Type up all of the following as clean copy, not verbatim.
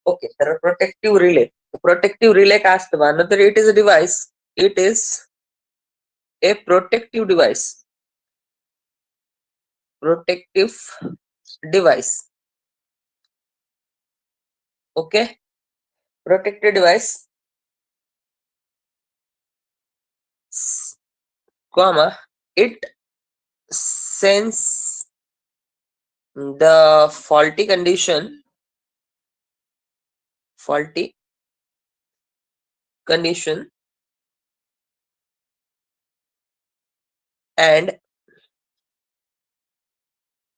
Okay, तर protective relay काय असतं बा, तर it is a device, it is a protective device. Okay, protected device, comma, it sense the faulty condition and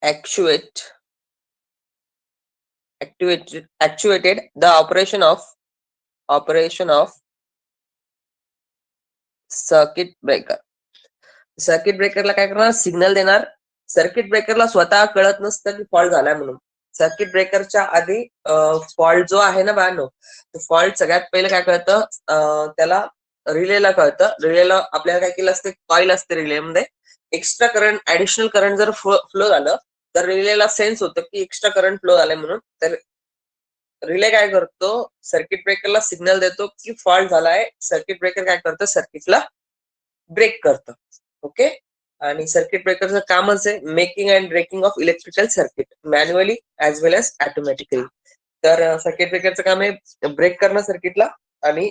actuated the operation of circuit ब्रेकरला काय करणार, signal देणार. Circuit ब्रेकरला स्वतः कळत नसतं की फॉल्ट झालाय म्हणून. सर्किट ब्रेकरच्या आधी फॉल्ट जो आहे ना बाळांनो, फॉल्ट सगळ्यात पहिले काय कळतं, त्याला रिलेला कळतं. रिलेला आपल्याला काय केलं असतं, कॉईल असते रिलेमध्ये. एक्स्ट्रा करंट, ऍडिशनल करंट जर फ्लो झालं तर रिलेला सेन्स होतं की एक्स्ट्रा करंट फ्लो झालाय म्हणून. तर रिले काय करतो, सर्किट ब्रेकरला सिग्नल देतो की फॉल्ट झालाय. सर्किट ब्रेकर काय करतं, सर्किटला ब्रेक करतं. ओके, आणि सर्किट ब्रेकरचं कामच आहे making and breaking of electrical circuit manually as well as automatically. तर सर्किट ब्रेकरचं काम आहे ब्रेक करणं सर्किटला, आणि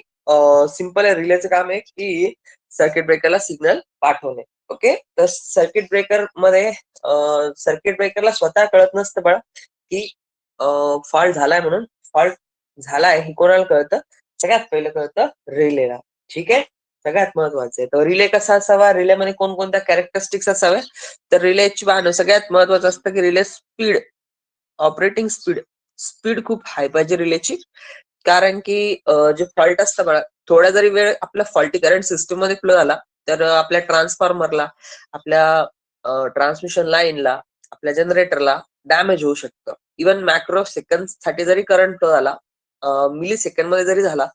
सिंपल रिलेचं काम आहे की सर्किट ब्रेकरला सिग्नल पाठवणे. ओके, तर सर्किट ब्रेकर मध्ये सर्किट ब्रेकरला स्वतः कळत नसतं बघा की फॉल्ट झालाय म्हणून. फॉल्ट झालाय हे कोणाला कळतं, सगळ्यात पहिलं कळतं रिलेला. ठीक आहे, सगळ्यात महत्वाचं आहे. तर रिले कसा असावा, रिलेमध्ये कोणकोणत्या कॅरेक्टरिस्टिक्स असाव्या, तर रिलेची सगळ्यात महत्वाचं असतं की रिले स्पीड, ऑपरेटिंग स्पीड खूप हाय पाहिजे रिलेची. कारण की जे फॉल्ट असतं बघा, थोडा जरी वेळ आपला फॉल्टी करंट सिस्टम मध्ये फ्लो झाला तर आपल्या ट्रान्सफॉर्मरला, आपल्या ट्रान्समिशन लाईनला, आपल्या जनरेटरला डॅमेज होऊ शकतं. इव्हन मॅक्रो सेकंड साठी जरी करंट फ्लो झाला, मिली सेकंड मध्ये जरी झाला,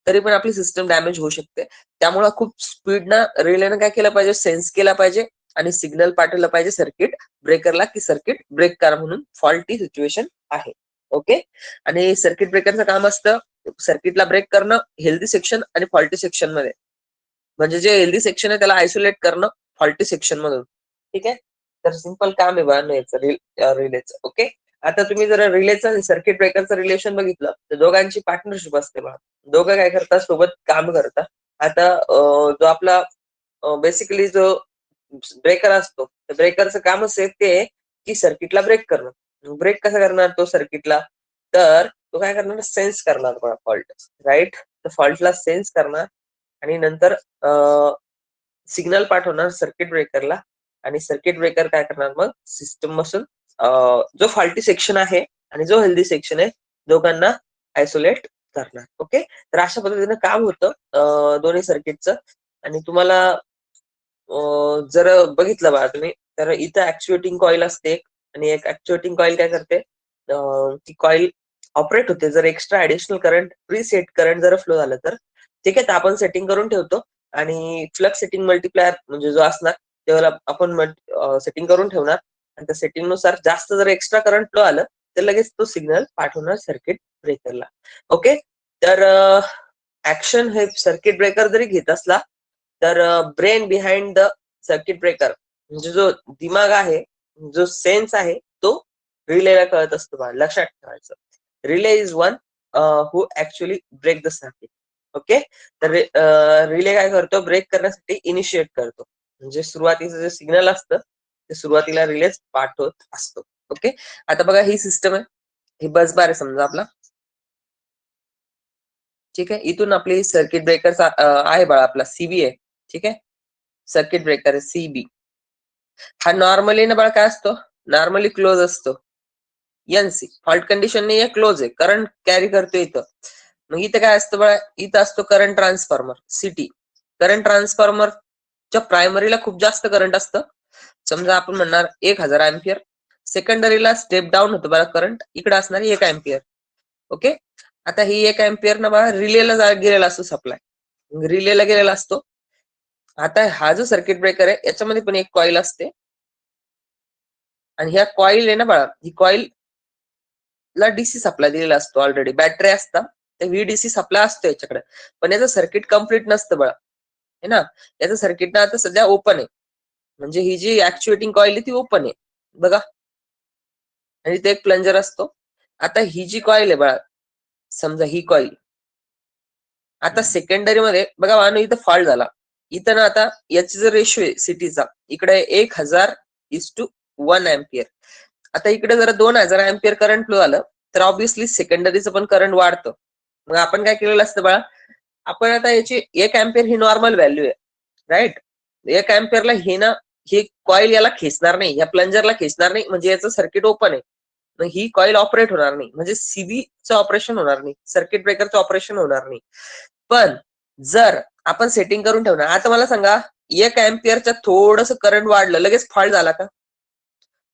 तरी पण आपली सिस्टम डॅमेज होऊ शकते. त्यामुळे खूप स्पीडनं रिलेनं काय केलं पाहिजे, सेन्स केला पाहिजे आणि सिग्नल पाठवलं पाहिजे सर्किट ब्रेकरला की सर्किट ब्रेक करा म्हणून, फॉल्टी सिच्युएशन आहे. ओके, आणि सर्किट ब्रेकरचं काम असतं सर्किटला ब्रेक करणं हेल्दी सेक्शन आणि फॉल्टी सेक्शन मध्ये. म्हणजे जे हेल्दी सेक्शन आहे त्याला आयसोलेट करणं फॉल्टी सेक्शन मधून. ठीक आहे, तर सिंपल काम आहे बघा याचं रिलेचं. ओके, आता तुम्ही जर रिलेचं आणि सर्किट ब्रेकरचं रिलेशन बघितलं तर दोघांची पार्टनरशिप असते बघा. दोघं काय करतात, सोबत काम करतात. आता जो आपला बेसिकली जो ब्रेकर असतो, तर ब्रेकरचं कामच आहे ते की सर्किटला ब्रेक करणं. ब्रेक कसं करणार तो सर्किटला, तर तो काय करणार, सेन्स करणार बघा फॉल्ट. राईट, तर फॉल्टला सेन्स करणार आणि नंतर सिग्नल पाठवणार सर्किट ब्रेकरला, आणि सर्किट ब्रेकर काय करणार मग सिस्टम पासून जो फॉल्टी सेक्शन आहे आणि जो हेल्दी सेक्शन आहे दोघांना आयसोलेट करणार. ओके, तर अशा पद्धतीने काम होतं दोन्ही सर्किटचं. आणि तुम्हाला जर बघितलं बघा तुम्ही, तर इथं ऍक्च्युएटिंग कॉईल असते आणि एक ऍक्च्युएटिंग कॉईल काय करते, ती कॉईल ऑपरेट होते जर extra additional current, preset current जर फ्लो झालं तर. ठीक आहे, तर आपण सेटिंग करून ठेवतो आणि फ्लक्स सेटिंग मल्टिप्लायर म्हणजे जो असणार तेव्हा आपण सेटिंग करून ठेवणार, आणि त्या सेटिंग नुसार जास्त जर एक्स्ट्रा करंट फ्लो आलं तर लगेच तो सिग्नल पाठवणार सर्किट ब्रेकरला. ओके, तर ऍक्शन हे सर्किट ब्रेकर जरी घेत असला तर brain behind the circuit breaker म्हणजे जो दिमाग आहे, जो सेन्स आहे, तो रिलेला कळत असतो बा, लक्षात ठेवायचं. Relay is one who actually break the circuit. Okay, तर रिले काय करतो, ब्रेक करण्यासाठी इनिशिएट करतो. म्हणजे सुरुवातीचं जे सिग्नल असतं ते सुरुवातीला रिलेच पाठवत असतो. ओके, आता बघा ही सिस्टम आहे, ही बस बार आहे समजा आपला. ठीक आहे, इथून आपली सर्किट ब्रेकर आहे बाळा, आपला सीबी आहे. ठीक आहे, सर्किट ब्रेकर आहे सीबी. हा नॉर्मली ना बाळा काय असतो, नॉर्मली क्लोज असतो. एनसी फॉल्ट कंडिशन नाही आहे, क्लोज आहे, करंट कॅरी करतो इथं. मग इथं काय असतं बाळा, इथं असतो करंट ट्रान्सफॉर्मर सिटी. करंट ट्रान्सफॉर्मरच्या प्रायमरीला खूप जास्त करंट असतं, समजा आपण म्हणणार 1000 अँपियर. सेकंडरीला स्टेप डाऊन होतं बघा करंट, इकडे असणार 1 अँपियर. ओके, आता ही 1 अँपियर ना बघा रिलेला गेलेला असतो सप्लाय, रिलेला गेलेला असतो. आता हा जो सर्किट ब्रेकर आहे याच्यामध्ये पण एक कॉईल असते, आणि ह्या कॉईल आहे ना बाळा, ही कॉईल ला डीसी सप्लाय दिलेला असतो ऑलरेडी, बॅटरी असतात तर व्हीडीसी सप्लाय असतो याच्याकडे, पण याचं सर्किट कम्प्लीट नसतं बळा, है ना. याचं सर्किट ना आता सध्या ओपन आहे, म्हणजे ही जी ऍक्च्युएटिंग कॉईल आहे ती ओपन आहे बघा, आणि ते एक प्लंजर असतो. आता ही जी कॉईल आहे बघा, समजा ही कॉईल, आता सेकंडरी मध्ये बघा मानो इथं फॉल्ट झाला, इथं ना आता याची जर रेशो आहे सिटीचा, इकडे 1000:1 एम्पियर. आता इकडे जर 2000 एम्पियर करंट फ्लो आलं तर ऑब्व्हियसली सेकंडरीचं पण करंट वाढतं. मग आपण काय केलेलं असतं बाळा, आपण आता याची 1 एम्पियर ही नॉर्मल व्हॅल्यू आहे, राईट. 1 एम्पियरला हे ना, ही कॉईल याला खेचणार नाही, या प्लंजरला खेचणार नाही, म्हणजे याचं सर्किट ओपन आहे, मग ही कॉईल ऑपरेट होणार नाही, म्हणजे सीबीचं ऑपरेशन होणार नाही, सर्किट ब्रेकरचं ऑपरेशन होणार नाही. पण जर आपण सेटिंग करून ठेवणार, आता मला सांगा 1 एम्पियरच्या थोडस करंट वाढलं, लगेच फॉल्ट झाला का?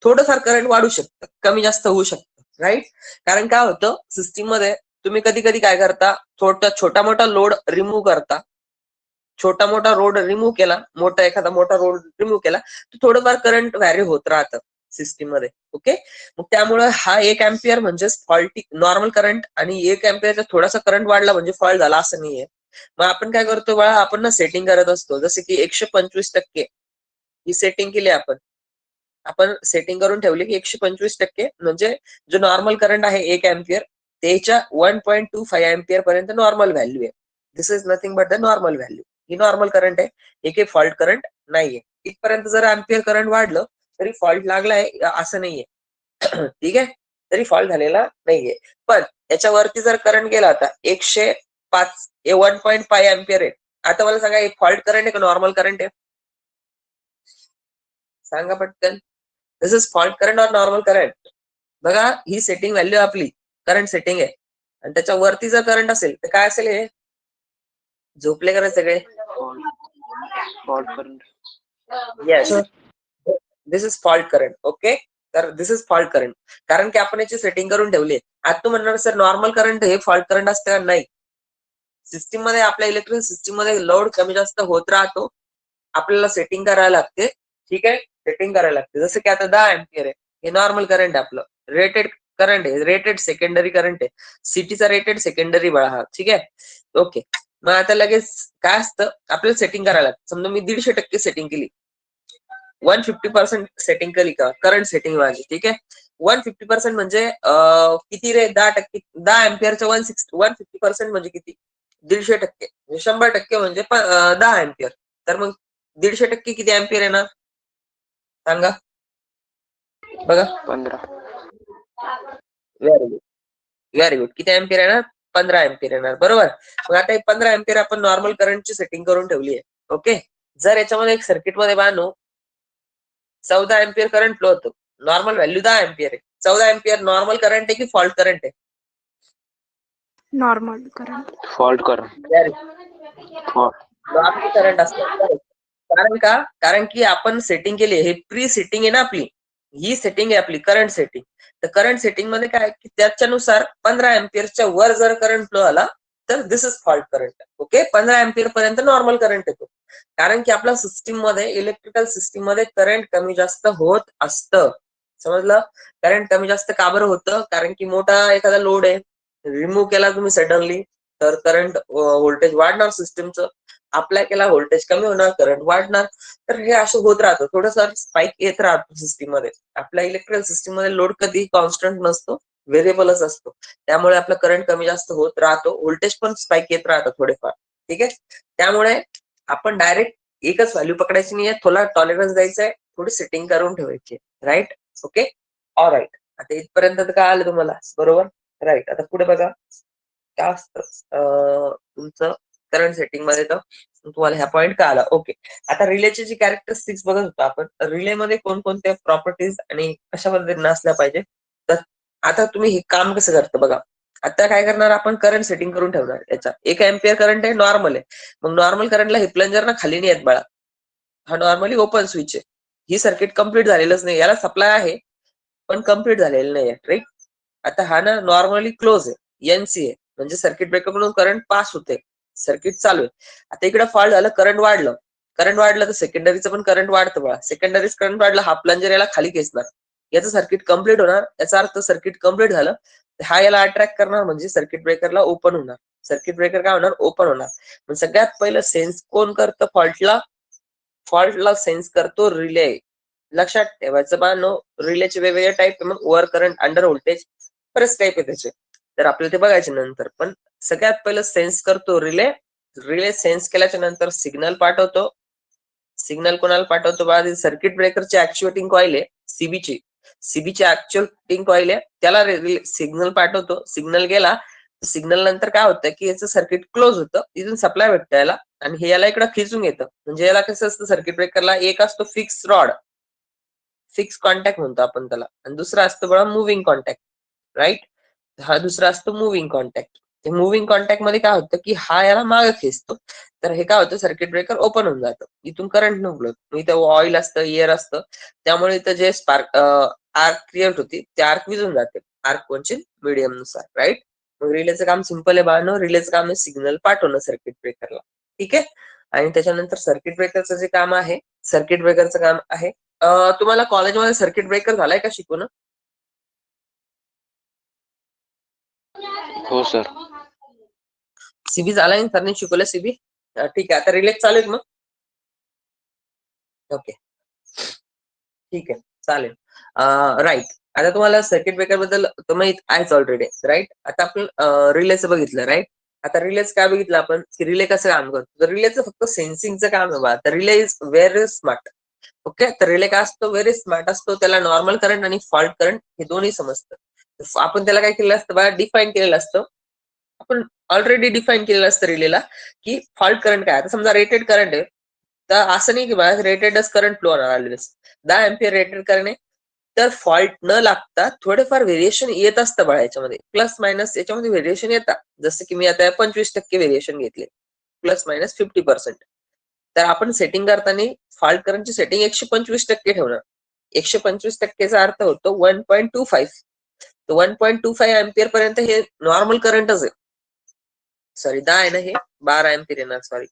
थोडंफार करंट वाढू शकतं, कमी जास्त होऊ शकतं, राईट. कारण काय होतं सिस्टीम मध्ये, तुम्ही कधी कधी काय करता, छोटा मोठा लोड रिमूव्ह करता, छोटा मोठा रोड रिमूव्ह केला, एखादा मोठा रोड रिमूव्ह केला तर थोडंफार करंट व्हॅरी होत राहतं सिस्टीम मध्ये. ओके, मग त्यामुळे हा 1 एम्पियर म्हणजे फॉल्टी नॉर्मल करंट, आणि 1 एम्पियरचा थोडासा करंट वाढला म्हणजे फॉल्ट झाला असं नाहीये. मग आपण काय करतो बाळा, आपण ना सेटिंग करत असतो, जसे की 125% ही सेटिंग केली आपण सेटिंग करून ठेवली की 125% म्हणजे जो नॉर्मल करंट आहे 1 एम्पियर, त्याच्या 1.25 एम्पियर पर्यंत नॉर्मल व्हॅल्यू आहे. This is nothing but the normal value. ही नॉर्मल करंट आहे, हे काही फॉल्ट करंट नाहीये. इथपर्यंत जर एम्पियर करंट वाढलं तरी फॉल्ट लागलाय असं नाहीये. ठीक आहे, तरी फॉल्ट झालेला नाहीये. पण याच्यावरती जर करंट गेला आता 105 1.5 एम्पियर आहे, आता मला सांगा हे फॉल्ट करंट आहे का नॉर्मल करंट आहे? सांगा पटकन. दिस इज फॉल्ट करंट और नॉर्मल करंट? बघा, ही सेटिंग व्हॅल्यू आपली करंट सेटिंग आहे, आणि त्याच्या वरती जर करंट असेल तर काय असेल? हे झोपले का सगळे? Fault current. Yes, this is fault current. Okay, तर दिस इज फॉल्ट करंट, कारण की आपण याची सेटिंग करून ठेवली. आता तू म्हणणार सर नॉर्मल करंट हे फॉल्ट करंट असते का? नाही. सिस्टीम मध्ये, आपल्या इलेक्ट्रिक सिस्टीम मध्ये लोड कमी जास्त होत राहतो, आपल्याला सेटिंग करायला लागते. ठीक आहे, सेटिंग करायला लागते. जसं की आता 10 एम्पियर आहे, हे नॉर्मल करंट आहे आपलं, रेटेड करंट आहे, रेटेड सेकंडरी करंट आहे, सिटीचा रेटेड सेकंडरी बळा हा. ठीक आहे, ओके. मग आता लगेच काय असतं, आपल्याला सेटिंग करायला लागतं. समजा मी 150% सेटिंग केली, 150% सेटिंग केली का करंट सेटिंग माझी. ठीक आहे, 150% म्हणजे किती रे? 10%. 10 एम्पियरच्या 150% म्हणजे किती? 150%. 100% म्हणजे 10 एम्पियर. तर मग 150% किती एम्पियर येणार सांगा बघा? 15. Very good, very good. किती एम्पियर येणार? 15 एम्पियर येणार, बरोबर. मग आता 15 एम्पियर आपण नॉर्मल करंटची सेटिंग करून ठेवली आहे. ओके, जर याच्यामध्ये एक सर्किट मध्ये बांधू 14 एम्पियर करंट फ्लो होतो, नॉर्मल व्हॅल्यू 10 एम्पियर आहे, 14 एम्पियर नॉर्मल करंट आहे की फॉल्ट करंट आहे? Normal current. Fault current. Normal current असतं. कारण का? कारण की आपण सेटिंग केली, हे प्री सेटिंग आहे ना आपली, ही सेटिंग आहे आपली करंट सेटिंग. तर करंट सेटिंग मध्ये काय की त्याच्यानुसार 15 एम्पियरच्या वर जर करंट फ्लो आला तर this is fault current. Okay, 15 ampere पर्यंत नॉर्मल करंट येतो, कारण की आपल्या सिस्टीम मध्ये, इलेक्ट्रिकल सिस्टीम मध्ये करंट कमी जास्त होत असतं. समजलं? करंट कमी जास्त का बरं होतं? कारण की मोठा एखादा लोड आहे, रिमूव्ह केला तुम्ही सडनली तर करंट व्होल्टेज वाढणार सिस्टीमचं, अप्लाय केला व्होल्टेज कमी होणार, करंट वाढणार. तर हे असं होत राहतं, थोडंसं स्पाइक येत राहतो सिस्टीम मध्ये. आपल्या इलेक्ट्रिकल सिस्टीम मध्ये लोड कधी कॉन्स्टंट नसतो, व्हेरिएबलच असतो, त्यामुळे आपलं करंट कमी जास्त होत राहतो, व्होल्टेज पण स्पाइक येत राहतं थोडेफार. ठीक आहे, त्यामुळे आपण डायरेक्ट एकच व्हॅल्यू पकडायची नाहीये, थोडा टॉलरन्स द्यायचा आहे, थोडी सेटिंग करून ठेवायची. Right, okay, all right. आता इथपर्यंत काय आलं तुम्हाला? बरोबर, राईट. आता पुढे बघा काय असतं तुमचं करंट सेटिंग मध्ये, तर तुम्हाला ह्या पॉईंट का आला. ओके, आता रिलेची जी कॅरेक्टरिस्टिक्स बघत होतो आपण, रिले मध्ये कोणकोणत्या प्रॉपर्टीज आणि कशा पद्धतीने असल्या पाहिजे. तर आता तुम्ही हे काम कसं करतं बघा. आता काय करणार आपण, करंट सेटिंग करून ठेवणार. याचा 1 एम्पियर करंट आहे, नॉर्मल आहे. मग नॉर्मल करंटला हे प्लंजर ना खाली नाही येत बाळा, हा नॉर्मली ओपन स्विच आहे, ही सर्किट कम्प्लीट झालेलंच नाही, याला सप्लाय आहे पण कम्प्लीट झालेलं नाही आहे. राईट, आता हा ना नॉर्मली क्लोज आहे, एनसी आहे, म्हणजे सर्किट ब्रेकर कडून करंट पास होते, सर्किट चालू आहे. आता इकडे फॉल्ट झालं, करंट वाढलं, करंट वाढलं तर सेकंडरीचं पण करंट वाढतं बघा. सेकंडरीच करंट वाढलं, हा प्लंजर याला खाली खेचणार, याचं सर्किट कम्प्लीट होणार. याचा अर्थ सर्किट कम्प्लीट झालं, हा याला अट्रॅक्ट करणार म्हणजे सर्किट ब्रेकरला ओपन होणार. सर्किट ब्रेकर काय होणार? ओपन होणार. पण सगळ्यात पहिलं सेन्स कोण करतं फॉल्टला? फॉल्टला सेन्स करतो रिले. लक्षात ठेवायचं बानो, रिलेचे वेगवेगळे टाईप, मग ओव्हर करंट, अंडर व्होल्टेज, बरेच टाईप आहे त्याचे, तर आपल्याला ते बघायचे नंतर. पण सगळ्यात पहिलं सेन्स करतो रिले. रिले सेन्स केल्याच्या नंतर सिग्नल पाठवतो. सिग्नल कोणाला पाठवतो? बा सर्किट ब्रेकरची ऍक्च्युएटिंग कॉईल आहे सीबीची. सीबीची ऍक्च्युएटिंग कॉईल आहे, त्याला सिग्नल पाठवतो. सिग्नल गेला, सिग्नल नंतर काय होतं की याचं सर्किट क्लोज होतं, इथून सप्लाय भेटतं याला, आणि हे याला इकडं खिचून येतं. म्हणजे याला कसं असतं, सर्किट ब्रेकरला एक असतो फिक्स रॉड, फिक्स कॉन्टॅक्ट म्हणतो आपण त्याला, आणि दुसरा असतो बघा मुव्हिंग कॉन्टॅक्ट, राईट. हा दुसरा असतो मुव्हिंग कॉन्टॅक्ट. ते मुव्हिंग कॉन्टॅक्ट मध्ये काय होतं की हा याला मागे खेचतो, तर हे काय होतं, सर्किट ब्रेकर ओपन होऊन जातं. इथून करंट न इथं ऑइल असतं, एअर असतं, त्यामुळे इथं जे स्पार्क आर्क क्रिएट होती, ते आर्क विझून जाते, आर्क कोणचे मीडियम नुसार, राईट. मग रिलेचं काम सिंपल आहे बाळांनो. रिलेचं काम आहे सिग्नल पाठवणं सर्किट ब्रेकरला, ठीक आहे. आणि त्याच्यानंतर सर्किट ब्रेकरचं जे काम आहे, सर्किट ब्रेकरचं काम आहे, तुम्हाला कॉलेजमध्ये सर्किट ब्रेकर झालाय का शिकवणं? हो सर. सीबी झालाय ना, सरने शिकवलं सीबी? ठीक आहे. आता रिले चालू आहे मग? ओके, ठीक आहे, चालेल. राईट. आता तुम्हाला सर्किट ब्रेकर बद्दल माहित आहेच ऑलरेडी, राईट. आता आपण रिलेचं बघितलं, राईट. आता रिलेच काय बघितलं आपण की रिले कसं काम करतो. तर रिलेचं फक्त सेन्सिंगचं काम आहे बा. तर relay is very smart. Okay, तर रिले काय असतो? व्हेरी स्मार्ट असतो. त्याला नॉर्मल करंट आणि फॉल्ट करंट हे दोन्ही समजतं. आपण त्याला काय केलं असतं बा? डिफाईन केलेलं असतं. आपण ऑलरेडी डिफाईन केलेलं असतं रिलेला की फॉल्ट करंट काय. आता समजा रेटेड करंट आहे, तर असं नाही की बा रेटेडच करंट फ्लो होणार ऑलवेज. 10 एम्पियर रेटेड करणे, तर फॉल्ट न लागता थोडेफार व्हेरिएशन येत असतं बघा याच्यामध्ये, प्लस मायनस याच्यामध्ये व्हेरिएशन येतात. जसं की मी आता 25% व्हेरिएशन घेतले, प्लस मायनस 50%. तर आपण सेटिंग करताना फॉल्ट करंटची सेटिंग 125% ठेवणार. 125%चा अर्थ होतो 1.25. 1.25 एम्पियर पर्यंत हे नॉर्मल करंटच आहे. सॉरी 10 आहे ना, हे 12 एम्पियर येणार, सॉरी.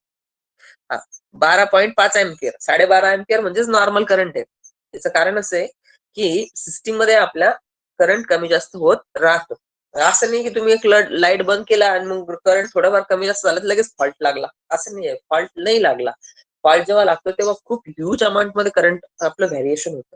हा, 12.5 एम्पियर, 12.5 एम्पियर म्हणजेच नॉर्मल करंट आहे. त्याचं कारण असं आहे की सिस्टीम मध्ये आपल्या करंट कमी जास्त होत राहतो. असं नाही की तुम्ही एक लाईट बंद केला आणि मग करंट थोडाफार कमी जास्त झालं लगेच फॉल्ट लागला, असं नाही आहे. फॉल्ट नाही लागला. फॉल्ट जेव्हा लागतो तेव्हा खूप ह्यूज अमाऊंट मध्ये करंट आपलं व्हेरिएशन होतं.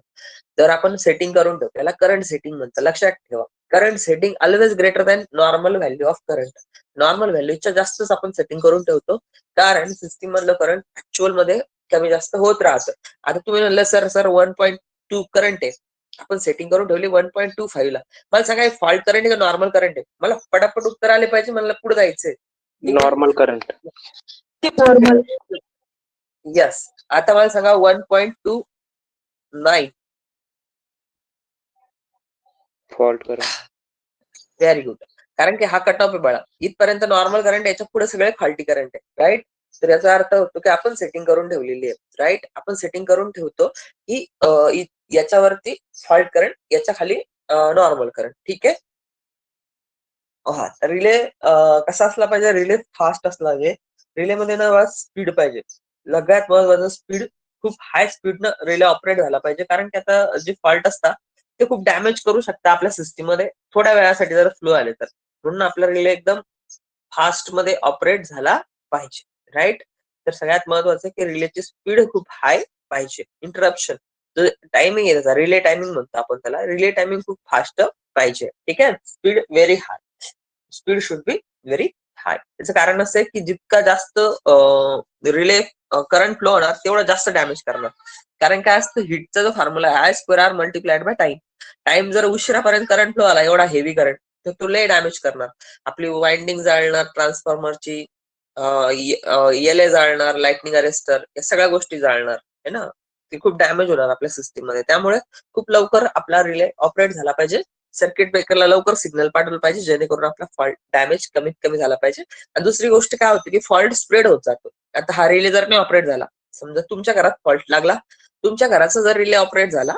तर आपण सेटिंग करून ठेवतो, त्याला करंट सेटिंग म्हणतात. लक्षात ठेवा, current setting always greater than normal value of current. Normal व्हॅल्यूच्या जास्तच आपण सेटिंग करून ठेवतो, कारण सिस्टीम मधलं करंट ऍक्च्युअल मध्ये कमी जास्त होत राहतं. आता तुम्ही म्हणलं सर 1.2 करंट आहे, आपण सेटिंग करून ठेवली 1.25 ला. मला सांगा फॉल्ट करंट आहे का नॉर्मल करंट आहे? मला पटापट उत्तर आले पाहिजे, मला पुढे जायचंय. Normal current. नॉर्मल. यस. आता मला सांगा 1.29. Fault current. Very good. कारण की हा कट ऑफ आहे बाळा, इथपर्यंत नॉर्मल करंट, याच्या पुढे सगळे फॉल्टी करंट आहे, राईट. तर याचा अर्थ होतो की आपण सेटिंग करून ठेवलेली आहे, राईट. आपण सेटिंग करून ठेवतो की याच्यावरती फॉल्ट करंट, याच्या खाली नॉर्मल करंट, ठीक आहे. हा, रिले कसा असला पाहिजे? रिले फास्ट असला पाहिजे. रिलेमध्ये ना स्पीड पाहिजे, सगळ्यात महत्वाचं स्पीड. खूप हाय स्पीडनं रिले ऑपरेट झाला पाहिजे, कारण की आता जे फॉल्ट असतात ते खूप डॅमेज करू शकतात आपल्या सिस्टीम मध्ये थोड्या वेळासाठी जर फ्लो आले तर. म्हणून आपला रिले एकदम फास्ट मध्ये ऑपरेट झाला पाहिजे, राईट. तर सगळ्यात महत्वाचं की रिलेची स्पीड खूप हाय पाहिजे. इंटरप्शन जो टायमिंग आहे त्याचा, रिले टायमिंग म्हणतो आपण त्याला, रिले टायमिंग खूप फास्ट पाहिजे, ठीक आहे. Speed very high, speed should be very high. त्याचं कारण असं आहे की जितका जास्त रिले करंट फ्लो होणार तेवढं जास्त डॅमेज करणार. कारण काय असतं, हिटचा जो फॉर्म्युला आहे I2R multiplied by time. Time जर उशिरापर्यंत करंट फ्लो आला एवढा हेवी करंट, तर तो लय डॅमेज करणार. आपली वाइंडिंग जाळणार, ट्रान्सफॉर्मरची एलए जाळणार, लाइटनिंग अरेस्टर, या सगळ्या गोष्टी जाळणार है ना. ते खूप डॅमेज होणार आपल्या सिस्टीम मध्ये. त्यामुळे खूप लवकर आपला रिले ऑपरेट झाला पाहिजे. सर्किट ब्रेकरला लवकर सिग्नल पाठवलं पाहिजे, जेणेकरून आपला फॉल्ट डॅमेज कमीत कमी झाला पाहिजे. आणि दुसरी गोष्ट काय होती की फॉल्ट स्प्रेड होत जातो. आता हा रिले जर नाही ऑपरेट झाला, समजा तुमच्या घरात फॉल्ट लागला, तुमच्या घराचा जर रिले ऑपरेट झाला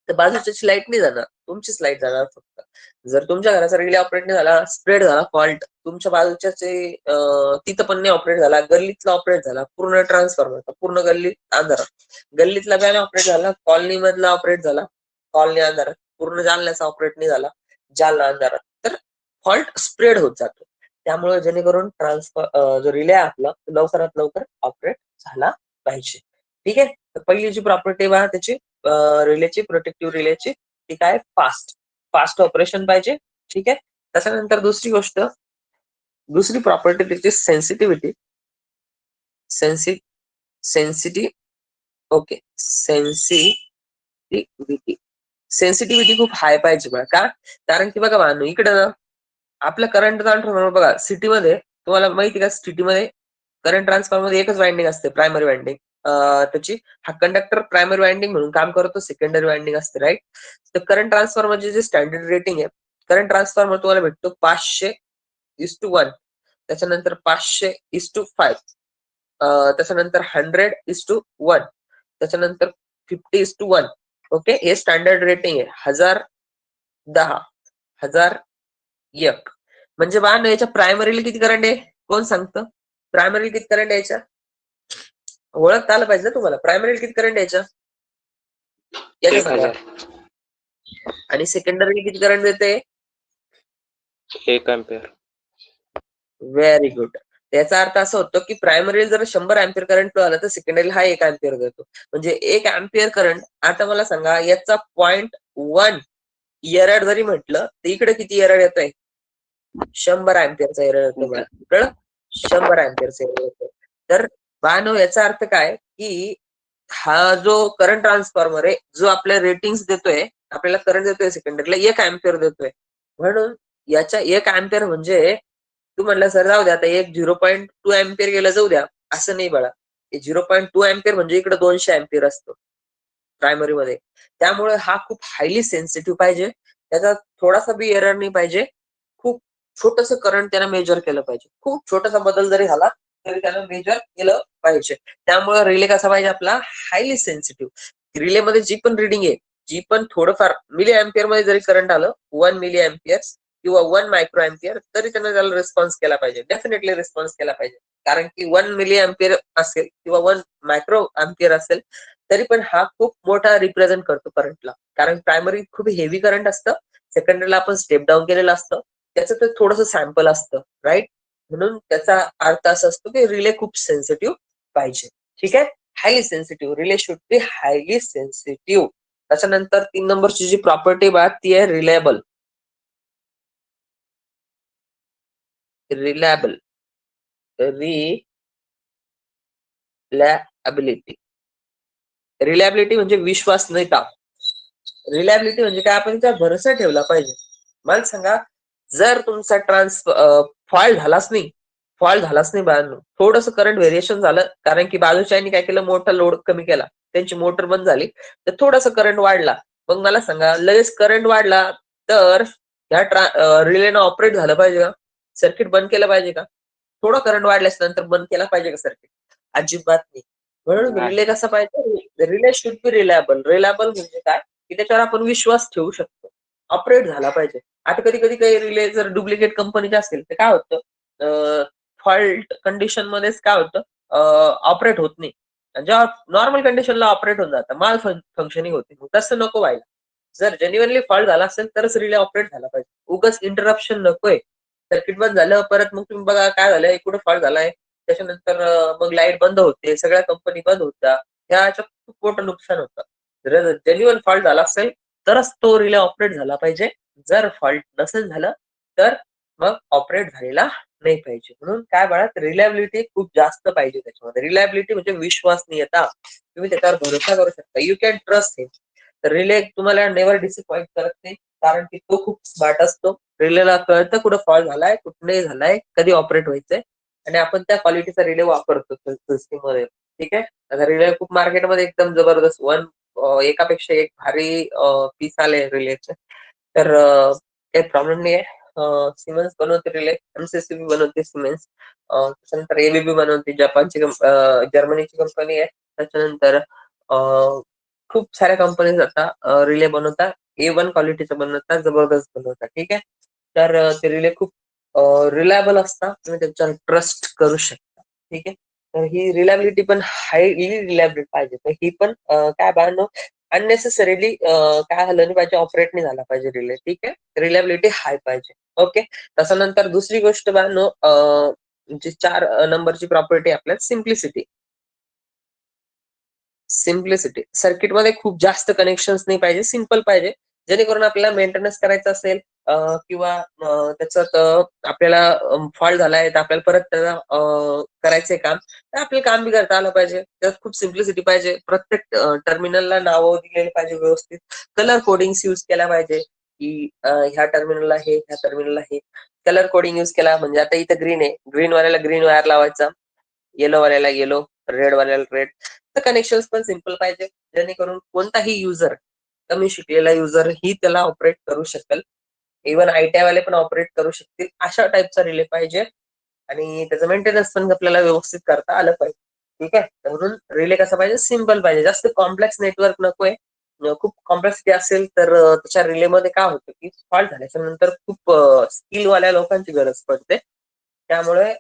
तर बाजूच्याची लाईट नाही जाणार, तुमचीच लाईट जाणार फक्त. जर तुमच्या घराचा रिले ऑपरेट नाही झाला, स्प्रेड झाला फॉल्ट, तुमच्या बाजूच्याचे तिथं पण नाही ऑपरेट झाला, गल्लीतला ऑपरेट झाला, पूर्ण ट्रान्सफॉर्मर, पूर्ण गल्लीत अंधारात, गल्लीतला बॅन ऑपरेट झाला, कॉलनी मधला ऑपरेट झाला, कॉलनी अंधारात, पूर्ण जालन्याचा ऑपरेट नाही झाला, जालना अंधारात, तर फॉल्ट स्प्रेड होत जातो. त्यामुळे जेणेकरून ट्रान्सफर जो रिले आहे आपला लवकरात लवकर ऑपरेट झाला पाहिजे. ठीक आहे. तर पहिली जी प्रॉपर्टी बघा त्याची रिलेची, प्रोटेक्टिव्ह रिलेची, ती काय, फास्ट ऑपरेशन पाहिजे. ठीक आहे. त्याच्यानंतर दुसरी प्रॉपर्टी त्याची सेन्सिटिव्हिटी. ओके, सेन्सिटिव्हिटी खूप हाय पाहिजे बघा. का? कारण की बघा मानू इकडे ना आपलं करंट ट्रान्सफॉर्मर बघा, सिटीमध्ये तुम्हाला माहिती का, सिटीमध्ये करंट ट्रान्सफॉर्मर मध्ये एकच वाइंडिंग असते, प्रायमरी वाइंडिंग. त्याची हा कंडक्टर प्रायमरी वाइंडिंग म्हणून काम करतो, सेकंडरी वाइंडिंग असते, राईट. तर करंट ट्रान्सफॉर्मरचे जे स्टँडर्ड रेटिंग आहे, करंट ट्रान्सफॉर्मर तुम्हाला भेटतो 500:1, त्याच्यानंतर 500:5, त्याच्यानंतर 100:1, त्याच्यानंतर 50:1. ओके, हे स्टँडर्ड रेटिंग आहे. 1010, 1001. म्हणजे बा याच्या प्रायमरीला किती करंट आहे, कोण सांगतं? प्रायमरीला किती करंट यायच्या, ओळखता आलं पाहिजे ना तुम्हाला. प्रायमरीला किती करंट यायच्या, याच्या सांगा. 1000. आणि सेकंडरी किती करंट देते? 1 अँपिअर. Very good. याचा अर्थ असा होतो की प्रायमरी जर 100 अँपिअर करंट फ्लो आला तर सेकंडरी हा 1 अँपिअर देतो. म्हणजे 1 अँपिअर करंट. आता मला सांगा याचा 0.1 एरर जरी म्हटलं तर इकडे किती एरर येतोय? 100 अँपिअरचा एरर येतो मला. कळलं? 100 अँपिअरचा एरर येतो. तर बानो याचा अर्थ काय की हा जो करंट ट्रान्सफॉर्मर आहे, जो आपल्या रेटिंग्स देतोय, आपल्याला करंट देतोय सेकंडरीला 1 अँपिअर देतोय. म्हणून याच्या 1 अँपिअर म्हणजे तू म्हणलं सर जाऊ द्या आता 0.2 अँपिअर गेलं जाऊ द्या, असं नाही बघा. 0.2 अँपिअर म्हणजे इकडे 200 अँपिअर असतो प्रायमरी मध्ये. त्यामुळे हा खूप हायली सेन्सिटिव्ह पाहिजे. त्याचा थोडासा बी एरर नाही पाहिजे. खूप छोटस करंट त्याला मेजर केलं पाहिजे. खूप छोटासा बदल जरी झाला तरी त्याला मेजर केलं पाहिजे. त्यामुळे रिले कसा पाहिजे आपला, हायली सेन्सिटिव्ह. रिले मध्ये जी पण रिडिंग आहे, जी पण थोडंफार मिली अँपिअर मध्ये जरी करंट आलं, 1 मिली अँपिअर किंवा 1 मायक्रो अँपिअर, तरी त्याला रिस्पॉन्स केला पाहिजे. डेफिनेटली रिस्पॉन्स केला पाहिजे. कारण की 1 मिली अँपिअर असेल किंवा 1 मायक्रो अँपिअर असेल तरी पण हा खूप मोठा रिप्रेझेंट करतो करंटला. कारण प्रायमरी खूप हेवी करंट असतं, सेकंडरीला आपण स्टेप डाऊन केलेलं असतं, त्याचं ते थोडंसं सॅम्पल असतं, राईट. म्हणून त्याचा अर्थ असा असतो की रिले खूप सेन्सिटिव्ह पाहिजे. ठीक आहे. Highly sensitive relay should B highly sensitive. त्याच्यानंतर 3 नंबरची जी प्रॉपर्टी बा ती आहे रिलायबल. रिलायबिलिटी म्हणजे विश्वासनीयता. रिलायबिलिटी म्हणजे काय, आपण त्यावर भरोसा ठेवला पाहिजे. मला सांगा, जर तुमचा फॉल्ट झालाच नाही बाळांनो, थोडंसं करंट व्हेरिएशन झालं, कारण की बाजूच्यानी काय केलं, मोठा लोड कमी केला, त्यांची मोटर बंद झाली, तर थोडंसं करंट वाढला. मग मला सांगा, लगेच करंट वाढला तर ह्या रिलेनं ऑपरेट झालं पाहिजे का, सर्किट बंद केलं पाहिजे का? थोडं करंट वाढल्यास नंतर बंद केला पाहिजे का सर्किट? अजिबात नाही. म्हणून रिले कसा पाहिजे, relay should B reliable. Reliable म्हणजे काय की त्याच्यावर आपण विश्वास ठेवू शकतो, ऑपरेट झाला पाहिजे. आता कधी कधी काही रिले जर डुप्लिकेट कंपनीचे असतील तर काय होतं, फॉल्ट कंडिशन मध्येच काय होतं, ऑपरेट होत नाही. जेव्हा नॉर्मल कंडिशनला ऑपरेट होऊन जातं, माल फंक्शनिंग होते. तसं नको व्हायला. जर जेन्युअनली फॉल्ट झाला असेल तरच रिले ऑपरेट झाला पाहिजे. उगाच इंटरप्शन नकोय. सर्किट बंद झालं, परत मग तुम्ही बघा काय झालंय, कुठे फॉल्ट झालाय, त्याच्यानंतर मग लाईट बंद होते, सगळ्या कंपनी बंद होत्या, ह्याच्या खूप मोठं नुकसान होतं. जर जेन्युअन फॉल्ट झाला असेल तरच तो रिले ऑपरेट झाला पाहिजे. जर फॉल्ट नसेल झालं तर मग ऑपरेट झालेला नाही पाहिजे. म्हणून काय बाळात, रिलायबिलिटी खूप जास्त पाहिजे त्याच्यामध्ये. रिलायबिलिटी म्हणजे विश्वासनीयता. तुम्ही त्याच्यावर भरोसा करू शकता. यू कॅन ट्रस्ट हिम. तर रिले तुम्हाला नेव्हर डिसअपॉइंट करत नाही, कारण की तो खूप स्मार्ट असतो. रिलेला कळतं कुठं फॉल्ट झालाय, कुठं नाही झालाय, कधी ऑपरेट व्हायचंय, आणि आपण त्या क्वालिटीचा रिले वापरतो सिस्टीम मध्ये. ठीक आहे. आता रिले खूप मार्केटमध्ये एकदम जबरदस्त एकापेक्षा एक भारी पीस आले रिलेचे. तर काही प्रॉब्लेम नाही आहे. सिमेन्स बनवते रिले, एमसीसीबी बनवते सिमेन्स, त्याच्यानंतर एबीबी बनवते, जर्मनीची कंपनी आहे. त्याच्यानंतर खूप साऱ्या कंपनीज आता रिले बनवतात, A1 क्वालिटीचं बनवतात, जबरदस्त बनवतात. ठीक आहे. तर ते रिले खूप रिलायबल असतात, तुम्ही त्याच्यावर ट्रस्ट करू शकता. ठीक आहे. तर ही रिलायबिलिटी पण हायली रिलायबिलिटी पाहिजे. तर ही पण काय बाळांनो, अननेसेसरीली काय झालं नाही पाहिजे, ऑपरेट नाही झाला पाहिजे रिले. ठीक आहे, रिलायबिलिटी हाय पाहिजे. ओके, त्याच्यानंतर दुसरी गोष्ट बानो, जी 4 नंबरची प्रॉपर्टी आपल्याला सिम्प्लिसिटी. सिम्प्लिसिटी सर्किटमध्ये खूप जास्त कनेक्शन्स नाही पाहिजे, सिम्पल पाहिजे, जेणेकरून आपल्याला मेंटेनन्स करायचं असेल किंवा त्याच्यात आपल्याला फॉल्ट झालाय तर आपल्याला परत त्याला करायचंय काम, तर आपल्याला काम बी करता आलं पाहिजे. त्यात खूप सिम्प्लिसिटी पाहिजे. प्रत्येक टर्मिनलला नावं दिलेली पाहिजे व्यवस्थित. कलर कोडिंग्स युज केला पाहिजे की ह्या टर्मिनलला हे, ह्या टर्मिनलला हे. कलर कोडिंग युज केला म्हणजे आता इथं ग्रीन आहे, ग्रीन वाल्याला ग्रीन वायर लावायचा, येलो वाल्याला येलो, रेड वाल्याला रेड. तर कनेक्शन पण सिम्पल पाहिजे, जेणेकरून कोणताही युजर, कमी शिकलेला युजर ही त्याला ऑपरेट करू शकेल. इव्हन आयटीआय वाले पण ऑपरेट करू शकतील, अशा टाईपचा रिले पाहिजे. आणि त्याचं मेंटेनन्स पण आपल्याला व्यवस्थित करता आलं पाहिजे. ठीक आहे, म्हणून रिले कसा पाहिजे, सिम्पल पाहिजे. जास्त कॉम्प्लेक्स नेटवर्क नकोय. खूप कॉम्प्लेक्सिटी असेल तर त्याच्या रिलेमध्ये काय होतं की फॉल्ट झाल्याच्या नंतर खूप स्किलवाल्या लोकांची गरज पडते. त्यामुळे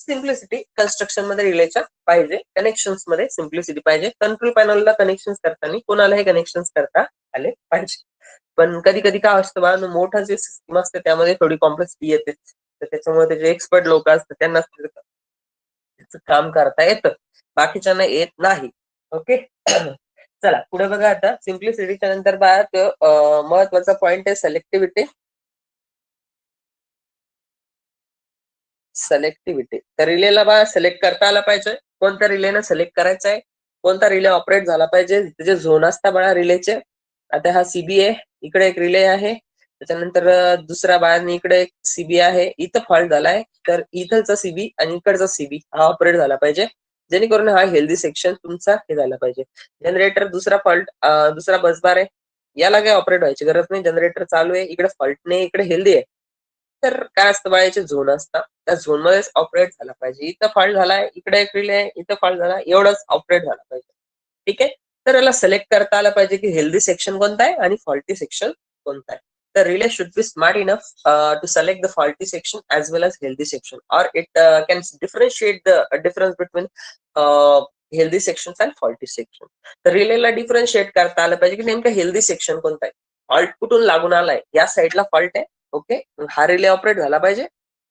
सिम्प्लिसिटी कन्स्ट्रक्शन मध्ये रिलेच्या पाहिजे, कनेक्शन मध्ये सिम्प्लिसिटी पाहिजे. कंट्रोल पॅनलला कनेक्शन करताना कोणालाही कनेक्शन करता आले पाहिजे. पण कधी कधी काय असतं बा, मोठं जे सिस्टम असतं त्यामध्ये थोडी कॉम्प्लेक्सिटी येते, तर त्याच्यामुळे ते जे एक्सपर्ट लोक असतात त्यांना त्याचं काम करता येतं, बाकीच्यांना येत नाही. ओके, चला पुढे बघा. आता सिम्प्लिसिटीच्या नंतर बघा महत्वाचा पॉइंट आहे सेलेक्टिव्हिटी. सेलेक्टिव्हिटी तर रिलेला बा सिलेक्ट करता आला पाहिजे, कोणत्या रिलेनं सिलेक्ट करायचा आहे, कोणता रिले ऑपरेट झाला पाहिजे. त्याचे झोन असता बघा रिलेचे. आता हा सीबी आहे, इकडे एक रिले आहे, त्याच्यानंतर दुसरा बाळांनी इकडे एक सीबी आहे. इथं फॉल्ट झालाय तर इथलचा सीबी आणि इकडचा सीबी हा ऑपरेट झाला पाहिजे, जेणेकरून हा हेल्दी सेक्शन तुमचा हे झाला पाहिजे. जनरेटर दुसरा फॉल्ट, दुसरा बसबार आहे, याला काही ऑपरेट व्हायची गरज नाही. जनरेटर चालू आहे, इकडे फॉल्ट नाही, इकडे हेल्दी आहे. तर काय असतं बाळाचे झोन असतात, त्या झोन मध्येच ऑपरेट झाला पाहिजे. इथं फॉल्ट झालाय, इकडे एक रिले आहे, इथं फॉल्ट झाला, एवढंच ऑपरेट झाला पाहिजे. ठीक आहे, तर याला सिलेक्ट करता आलं पाहिजे की हेल्दी सेक्शन कोणता आहे आणि फॉल्टी सेक्शन कोणता आहे. The relay should be smart enough to select the faulty section as well as healthy section, or it can differentiate the difference between healthy sections and faulty section. तर रिलेला differentiate करता आलं पाहिजे की नेमकं healthy section कोणता आहे. Fault कुठून लागून आलाय, या साईडला फॉल्ट आहे. ओके, हा रिले ऑपरेट झाला पाहिजे.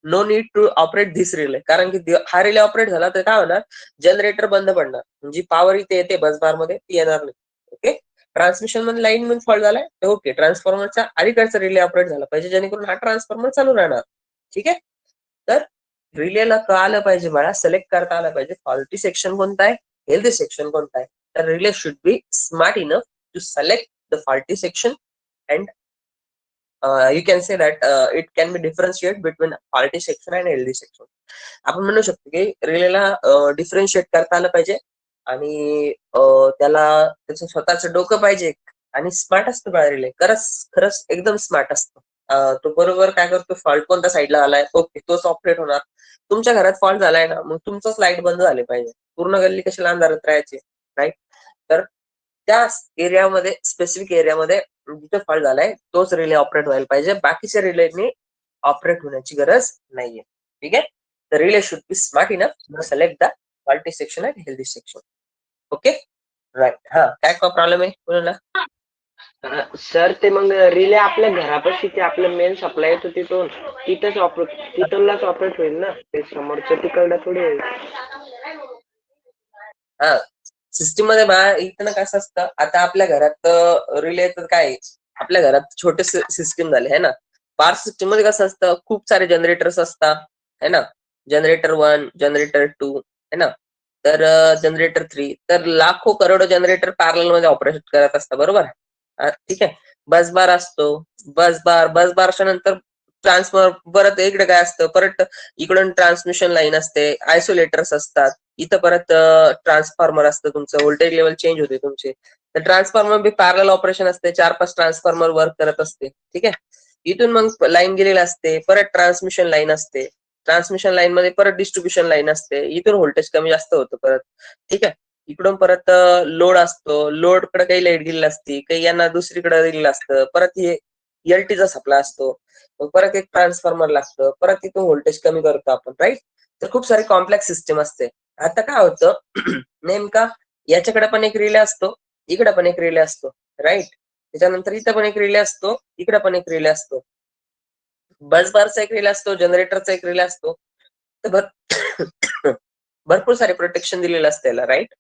No need to operate this relay, कारण की हा रिले ऑपरेट झाला तर काय होणार, जनरेटर बंद पडणार, म्हणजे पॉवर इथे येते बसबार मध्ये ती येणार नाही. ओके, ट्रान्समिशन मध्ये लाईन मध्ये फॉल्ट झालाय तर ओके, ट्रान्सफॉर्मरचा अलीकडचा रिले ऑपरेट झाला पाहिजे, जेणेकरून हा ट्रान्सफॉर्मर चालू राहणार. ठीक आहे, तर रिलेला कळालं पाहिजे बाळा, सिलेक्ट करता आलं पाहिजे फॉल्टी सेक्शन कोणता आहे, हेल्दी सेक्शन कोणता आहे. तर relay should be smart enough to select the faulty section and you can say that it can be differentiate between faulty section and healthy section. आपण म्हणू शकतो की रिलेला डिफरन्शिएट करता आलं पाहिजे आणि त्याला त्याचं स्वतःचं डोकं पाहिजे आणि स्मार्ट असतो बघा रिले, खरंच एकदम स्मार्ट असतो. तो बरोबर काय करतो, फॉल्ट कोणत्या साईडला आलाय ओके तोच ऑपरेट होणार. तुमच्या घरात फॉल्ट झालाय ना, मग तुमचंच लाईट बंद झाले पाहिजे, पूर्ण गल्ली कशाला अंधारात राहायची, राईट. तर त्या एरियामध्ये, स्पेसिफिक एरियामध्ये जिथे फॉल्ट झालाय तोच रिले ऑपरेट व्हायला पाहिजे, बाकीच्या रिलेनी ऑपरेट होण्याची गरज नाहीये. ठीक आहे, the relay should be smart enough to select the faulty section and healthy section. Okay, right. हा, काय प्रॉब्लेम आहे कोणाला? सर ते मग रिले आपल्या घरापाशी ते आपलं मेन सप्लाय येतो तिथूनच ऑपरेट होईल ना, ते समोरच्या तिकडं थोडी होईल. हा, सिस्टीम मध्ये बा इथं कसं असतं, आता आपल्या घरात रिले तर काय, आपल्या घरात छोटे सिस्टीम झाले आहे ना. पावर सिस्टीम मध्ये कसं असतं, खूप सारे जनरेटर्स असतात है ना, जनरेटर 1, जनरेटर 2 है ना, तर जनरेटर 3, तर लाखो करोडो जनरेटर पॅरल मध्ये ऑपरेट करत असतात, बरोबर. ठीक आहे, बसबार असतो, बसबारच्या नंतर ट्रान्सफॉर्मर, परत इकडे काय असतं, परत इकडून ट्रान्समिशन लाईन असते, आयसोलेटर्स असतात, इथं परत ट्रान्सफॉर्मर असतं, तुमचं व्होल्टेज लेवल चेंज होते तुमचे. तर ट्रान्सफॉर्मर बी पॅरल ऑपरेशन असते, 4-5 ट्रान्सफॉर्मर वर्क करत असते. ठीक आहे, इथून मग लाईन गेलेली असते, परत ट्रान्समिशन लाईन असते, ट्रान्समिशन लाईन मध्ये परत डिस्ट्रीब्युशन लाईन असते, इथून व्होल्टेज कमी जास्त होतं परत. ठीक आहे, इकडून परत लोड असतो, लोड कडे काही लाईट गेलेली असते, काही यांना दुसरीकडे दिलेलं असतं, परत हे एलटीचा सप्लाय असतो, परत एक ट्रान्सफॉर्मर लागतं, परत तिथून व्होल्टेज कमी करतो आपण, राईट. तर खूप सारी कॉम्प्लेक्स सिस्टीम असते. आता काय होतं नेमका, याच्याकडे पण एक रिले असतो इकडे पण एक रिले असतो, राईट. त्याच्यानंतर इथं पण एक रिले असतो, इकडे पण एक रिले असतो, बस बारचा एक रिले असतो, जनरेटरचा एक रिले असतो. तर भरपूर सारे प्रोटेक्शन दिलेलं असतं त्याला, राईट.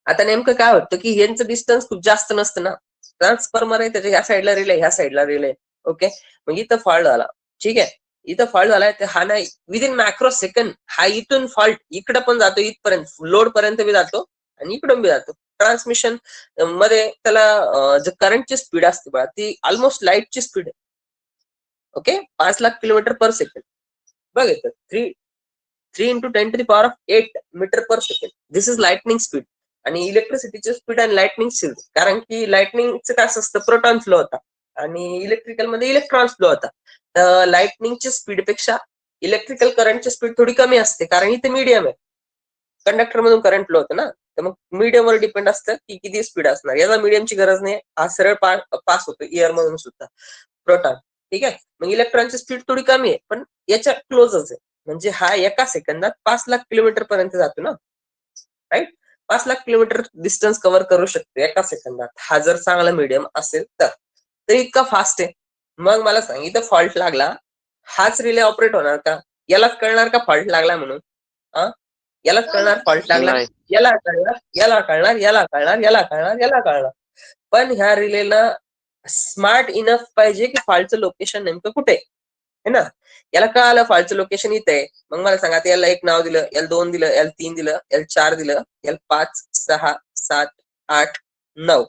आता नेमकं काय होतं की यांचं डिस्टन्स खूप जास्त नसतं ना. ट्रान्सफॉर्मर आहे त्याच्या ह्या साईडला रिले, ह्या साईडला रिले. ओके, मग इथं फॉल्ट झाला, ठीक आहे. इथं फॉल्ट झालाय तर हा नाही, विदिन मायक्रो सेकंड हा इथून फॉल्ट इकडे पण जातो, इथपर्यंत लोड पर्यंत बी जातो आणि इकडून बी जातो. ट्रान्समिशन मध्ये त्याला जे करंटची स्पीड असते बघा ती ऑलमोस्ट लाईटची स्पीड आहे. ओके, 5 लाख किलोमीटर पर सेकंड. बघ येतं 3 into 10 to the power of 8 metre per second. This is lightning speed. आणि इलेक्ट्रिसिटीची स्पीड आणि लाइटनिंग स्पीड, कारण की लाइटनिंगचं काय असतं, प्रोटॉन फ्लो होता आणि इलेक्ट्रिकल मध्ये इलेक्ट्रॉन फ्लो होता. तर लाइटनिंगच्या स्पीड पेक्षा इलेक्ट्रिकल करंटची स्पीड थोडी कमी असते, कारण इथे मीडियम आहे, कंडक्टर मधून करंट फ्लो होतं ना. तर मग मीडियमवर डिपेंड असतं की किती स्पीड असणार. याला मीडियमची गरज नाही, हा सरळ पास होतो इयर मधून सुद्धा प्रोटॉन, ठीक आहे. मग इलेक्ट्रॉनची स्पीड थोडी कमी आहे, पण याच्या क्लोजच आहे. म्हणजे हा एका सेकंदात 5 लाख किलोमीटर पर्यंत जातो ना, right. 5 lakh kilometre distance cover करू शकतो एका सेकंदात, हा जर चांगला मीडियम असेल तर इतका फास्ट आहे. मग मला सांग, इथं फॉल्ट लागला, हाच रिले ऑपरेट होणार का? यालाच कळणार का फॉल्ट लागला म्हणून? यालाच कळणार फॉल्ट लागला, नाही. याला कळणार, याला कळणार, याला कळणार, याला कळणार, याला कळणार. पण ह्या रिलेला स्मार्ट इनफ पाहिजे की फॉल्टचं लोकेशन नेमकं कुठे आहे ना. याला कळालं फॉल्टचं लोकेशन इथे आहे, मग मला सांगा आता याला एक नाव दिलं, याला 2 दिलं, याला 3 दिलं, याला 4 दिलं, याला 5, 6, 7, 8, 9.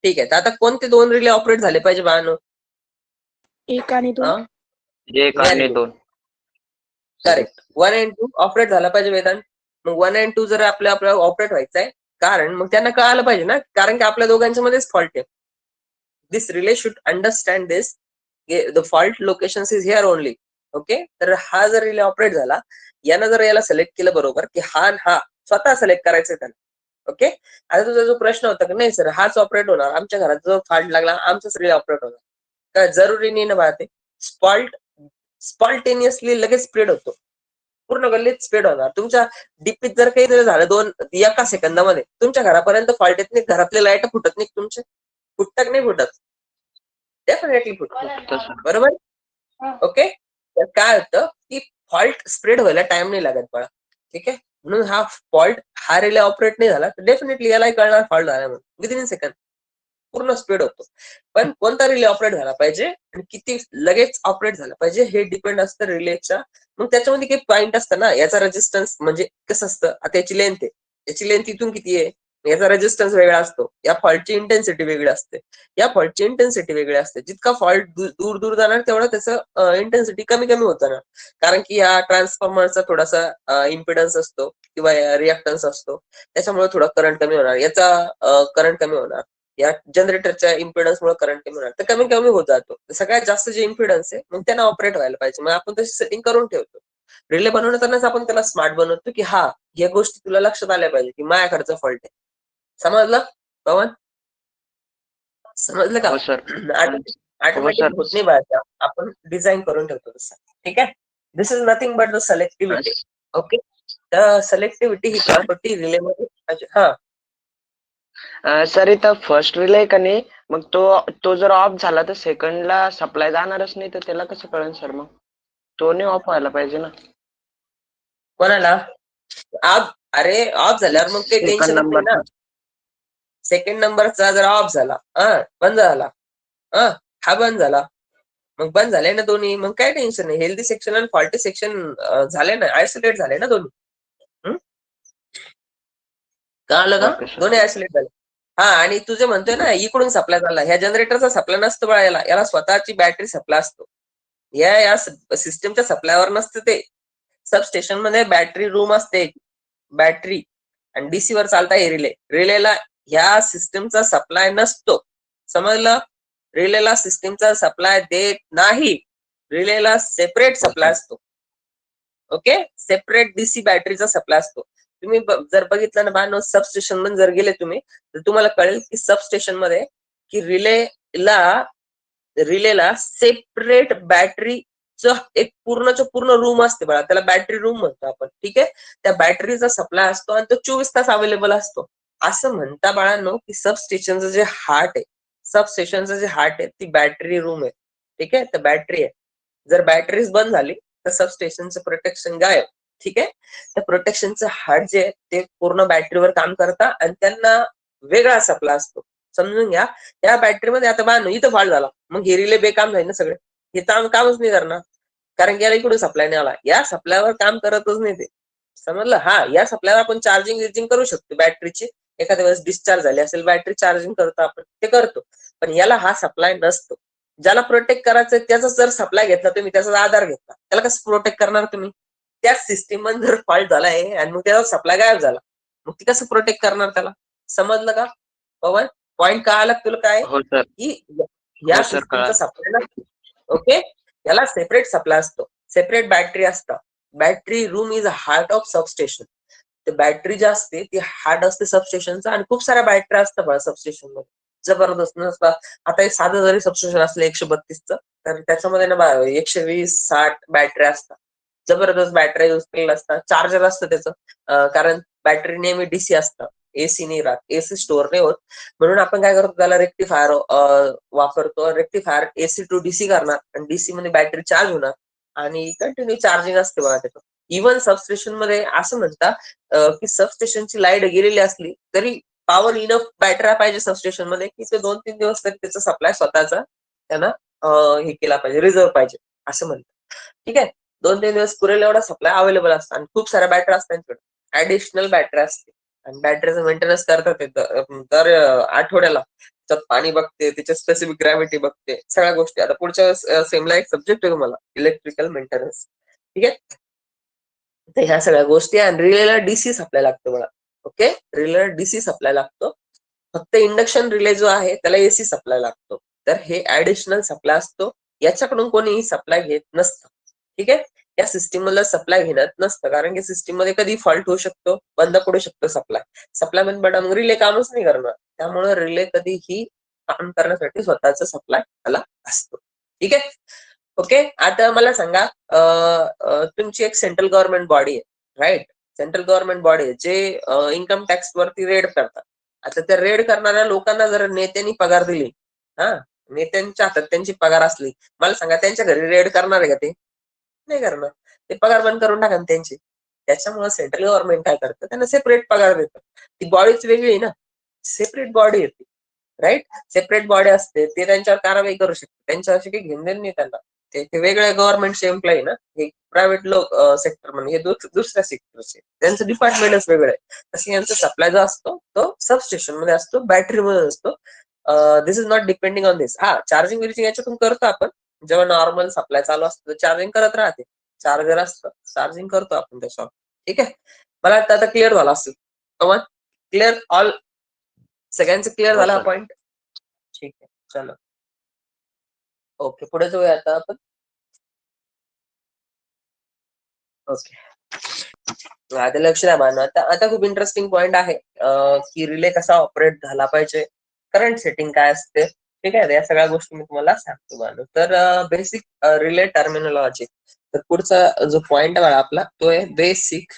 ठीक आहे, तर आता कोणते 2 रिले ऑपरेट झाले पाहिजे बाळांनो? 1 आणि 2. 1 आणि 2. करेक्ट, 1 and 2 ऑपरेट झाला पाहिजे वेदांत. मग 1 and 2 जर आपल्याला ऑपरेट व्हायचंय, कारण मग त्यांना कळालं पाहिजे ना, कारण की आपल्या दोघांच्या मध्येच फॉल्ट आहे. This relay should understand this, the fault locations is here only. Okay, तर हा जर रिले ऑपरेट झाला, यानं जर याला सिलेक्ट केलं बरोबर की हा स्वतः सिलेक्ट करायचंय त्याला. ओके, आता तुझा जो प्रश्न होता की नाही सर हाच ऑपरेट होणार, आमच्या घरात जो फॉल्ट लागला आमचाच रिले ऑपरेट होणार, काय जरुरी नाही ना बाळा. ते स्पॉन्टेनियसली लगेच स्प्रेड होतो, पूर्ण गल्लीत स्प्रेड होणार. तुमच्या डीपीत जर काही झालं 2 एका सेकंदामध्ये, तुमच्या घरापर्यंत फॉल्ट येत नाही, घरातले लाईट फुटत नाही तुमचे, फुटतात नाही फुटत? डेफिनेटली फुटतात, बरोबर. ओके, तर काय होतं की फॉल्ट स्प्रेड व्हायला टाइम नाही लागत बाळा, ठीक आहे. म्हणून हा रिले ऑपरेट नाही झाला तर डेफिनेटली यालाही कळणार फॉल्ट झाला म्हणून, विदिन सेकंड पूर्ण स्पीड होतो. पण कोणता रिले ऑपरेट झाला पाहिजे आणि किती लगेच ऑपरेट झाला पाहिजे हे डिपेंड असतं रिलेच्या. मग त्याच्यामध्ये काही पॉईंट असतं ना, याचा रेजिस्टन्स म्हणजे कसं असतं, आता याची लेंथ आहे, याची लेंथ इथून किती आहे, याचा रेजिस्टन्स वेगळा असतो, या फॉल्टची इंटेन्सिटी वेगळी असते, या फॉल्टची इंटेन्सिटी वेगळी असते. जितका फॉल्ट दूर दूर जाणार तेवढा त्याचं इंटेन्सिटी कमी कमी होतं ना, कारण की या ट्रान्सफॉर्मरचा थोडासा इम्पिडन्स असतो किंवा रिॲक्टन्स असतो, त्याच्यामुळे थोडा करंट कमी होणार, याचा करंट कमी होणार, या जनरेटरच्या इम्पिडन्समुळे करंट कमी होणार, तर कमी कमी होत जातो. सगळ्यात जास्त जे इम्पिडन्स आहे मग त्यांना ऑपरेट व्हायला पाहिजे, मग आपण तशी सेटिंग करून ठेवतो. रिले बनवतानाच आपण त्याला स्मार्ट बनवतो की हा या गोष्टी तुला लक्षात आल्या पाहिजे की माझ्याकडचा फॉल्ट आहे. समजलं पवन? समजलं का? हो सर. ऑटोमॅटिक होत नाही बाळा, आपण डिझाईन करून ठेवतो तसं, ठीक आहे. This is nothing but the selectivity. Okay, तर सिलेक्टिव्हिटी ही प्रॉपर्टी रिले मध्ये. सर इथं फर्स्ट रिले आहे का नाही, मग तो जर ऑफ झाला तर सेकंडला सप्लाय जाणारच नाही, तर त्याला कसं कळेल सर? मग तो नाही ऑफ व्हायला पाहिजे ना. कोणाला ऑफ? अरे ऑफ झाल्यावर मग काही सेकंड टेन्शन नाही ना. नंबर. सेकंड नंबरचा जर ऑफ झाला, बंद झाला, हा बंद झाला, मग बंद झाले ना दोन्ही, मग काय टेन्शन नाही. हेल्दी सेक्शन आणि फॉल्टी सेक्शन झाले ना, आयसोलेट झाले ना दोन्ही. कळालं का? Okay, sir. दोन्ही आयसोलेट झाले. आणि तुझे म्हणतोय ना इकडून सप्लाय झाला, ह्या जनरेटरचा सप्लाय नसतो बघा, याला स्वतःची बॅटरी सप्लाय असतो. या सिस्टमच्या सप्लायवर नसतं ते. सबस्टेशन मध्ये बॅटरी रूम असते, बॅटरी, आणि डीसी वर चालता हे रिलेला ह्या सिस्टमचा सप्लाय नसतो. समजलं? रिलेला सिस्टमचा सप्लाय देत नाही, रिलेला सेपरेट सप्लाय असतो. ओके, सेपरेट डीसी बॅटरीचा सप्लाय असतो. तुम्ही जर बघितलं ना बानो, सबस्टेशन मध्ये जर गेले तुम्ही तर तुम्हाला कळेल की सबस्टेशन मध्ये की रिलेला सेपरेट बॅटरीचं एक पूर्णच्या पूर्ण रूम असते बघा, त्याला बॅटरी रूम म्हणतो आपण, ठीक आहे. त्या बॅटरीचा सप्लाय असतो आणि तो 24 तास अवेलेबल असतो. असं म्हणता बाळांनो की सबस्टेशनचं जे हार्ट आहे, सबस्टेशनचं जे हार्ट आहे ती बॅटरी रूम आहे. ठीक आहे, तर बॅटरी आहे. जर बॅटरीज बंद झाली तर सबस्टेशनचं प्रोटेक्शन गायब. ठीक आहे, तर प्रोटेक्शनचं हार्ट जे आहे ते पूर्ण बॅटरीवर काम करता आणि त्यांना वेगळा सप्लाय असतो. समजून घ्या, या बॅटरीमध्ये आता बाळांनो इथं फॉल्ट झाला, मग हे रिले बेकाम जाईल ना सगळे, हे कामच नाही करणार, कारण की याला इकडून सप्लाय नाही आला, या सप्लायवर काम करतच नाही ते. समजलं? हा, या सप्लायवर आपण चार्जिंग करू शकतो बॅटरीची. एखाद्या वेळेस डिस्चार्ज झाली असेल बॅटरी, चार्जिंग करतो आपण, ते करतो. पण याला हा सप्लाय नसतो. ज्याला प्रोटेक्ट करायचं त्याचा जर सप्लाय घेतला तुम्ही, त्याचा आधार घेतला, त्याला कसं प्रोटेक्ट करणार तुम्ही? त्याच सिस्टीम मध्ये जर फॉल्ट झालाय आणि मग त्याचा सप्लाय गायब झाला, मग ती कसं प्रोटेक्ट करणार त्याला? समजलं का पवन? पॉइंट का आला तुला? काय हो सर. की या हो सर, सिस्टीमचा कळालं. सप्लाय नसतो. ओके, याला सेपरेट सप्लाय असतो, सेपरेट बॅटरी असतं. Battery room is a heart of substation. ते बॅटरी जी असते ती हार्ट असते सबस्टेशनचा, आणि खूप साऱ्या बॅटरी असतात बघा सबस्टेशन मध्ये, जबरदस्त नसतात. आता एक साधं जरी सबस्टेशन असलं 132चं, तर त्याच्यामध्ये ना 120-60 बॅटरी असतात. जबरदस्त बॅटरी युज केलेल्या असतात. चार्जर असतं त्याचं, कारण बॅटरी नेहमी डीसी असतं, एसी नाही राहत, एसी स्टोअर नाही होत. म्हणून आपण काय करतो, त्याला रेक्टिफायर वापरतो. रेक्टिफायर एसी टू डीसी करणार आणि डीसी मध्ये बॅटरी चार्ज होणार आणि कंटिन्यू चार्जिंग असते बघा त्याचं. इव्हन सबस्टेशन मध्ये असं म्हणतात की सबस्टेशनची लाईट गेलेली असली तरी पॉवर इनफ बॅटरी पाहिजे सबस्टेशन मध्ये, की ते 2-3 दिवस तरी त्याचा सप्लाय स्वतःचा त्यांना हे केला पाहिजे, रिझर्व पाहिजे असं म्हणतात. ठीक आहे, 2-3 दिवस पुरेल एवढा सप्लाय अवेलेबल असतो. आणि खूप साऱ्या बॅटरी असतात त्यांच्याकडे, ऍडिशनल बॅटरी असते. आणि बॅटरीचं मेंटेनन्स करतात ते दर आठवड्याला. त्याच्यात पाणी बघते, त्याच्या स्पेसिफिक ग्रॅव्हिटी बघते, सगळ्या गोष्टी. आता पुढच्या सेमला एक सब्जेक्ट आहे तुम्हाला, इलेक्ट्रिकल मेंटेनन्स. ठीक आहे, तर ह्या सगळ्या गोष्टी. आणि रिलेला डीसी सप्लाय लागतो बघा. ओके, रिलेला डीसी सप्लाय लागतो. फक्त इंडक्शन रिले जो आहे त्याला एसी सप्लाय लागतो. तर हे ऍडिशनल सप्लाय असतो, याच्याकडून कोणीही सप्लाय घेत नसतं. ठीक आहे, या सिस्टीम मधलं सप्लाय घेण्यात नसतं, कारण की सिस्टीम मध्ये कधी फॉल्ट होऊ शकतो, बंद पडू शकतो सप्लाय. सप्लाय बंद पडला मग रिले कामच नाही करणार. त्यामुळे रिले कधीही काम करण्यासाठी स्वतःचा सप्लाय त्याला असतो. ठीक आहे, ओके. आता मला सांगा, तुमची एक सेंट्रल गव्हर्नमेंट बॉडी आहे, राईट? सेंट्रल गव्हर्नमेंट बॉडी आहे जे इन्कम टॅक्स वरती रेड करतात. आता त्या रेड करणाऱ्या लोकांना जर नेत्यांनी पगार दिली, हा, नेत्यांच्या हातात त्यांची पगार असली, मला सांगा त्यांच्या घरी रेड करणार आहे का? ते नाही करणार. ते पगार बंद करून टाका त्यांची. त्याच्यामुळे सेंट्रल गव्हर्नमेंट काय करतं, त्यांना सेपरेट पगार देतं. ती बॉडीच वेगळी आहे ना, सेपरेट बॉडी येते, राईट? सेपरेट बॉडी असते, ते त्यांच्यावर कारवाई करू शकते. त्यांच्या अशी काही घेणं देणं नाही त्यांना. ते वेगळ्या गव्हर्नमेंटचे एम्प्लॉई ना, हे प्रायव्हेट लोक सेक्टर म्हणजे हे दुसऱ्या सेक्टरचे, त्यांचं डिपार्टमेंटच वेगळं आहे. तसं यांचा सप्लाय जो असतो तो सबस्टेशन मध्ये असतो, बॅटरी मध्ये असतो. दिस इज नॉट डिपेंडिंग ऑन दिस. हा, चार्जिंग विर्जिंग याच्यातून करतो आपण. जेव्हा नॉर्मल सप्लाय चालू असतो चार्जिंग करत राहते, चार्जर असतं, चार्जिंग करतो आपण त्याच्यावर. ठीक आहे, मला वाटतं आता क्लिअर झाला असेल. कमन क्लिअर? ऑल सगळ्यांचं क्लिअर हो झाला हा सर. पॉइंट? ठीक आहे, चलो. ओके, पुढे जाऊया आता आपण. ओके, आता लक्ष द्या बाळांनो. आता खूप इंटरेस्टिंग पॉइंट आहे की रिले कसा ऑपरेट झाला पाहिजे, करंट सेटिंग काय असते. ठीक आहे, या सगळ्या गोष्टी मी तुम्हाला सांगतो बाळांनो. तर बेसिक रिले टर्मिनॉलॉजी. तर पुढचा जो पॉइंट आहे आपला तो आहे बेसिक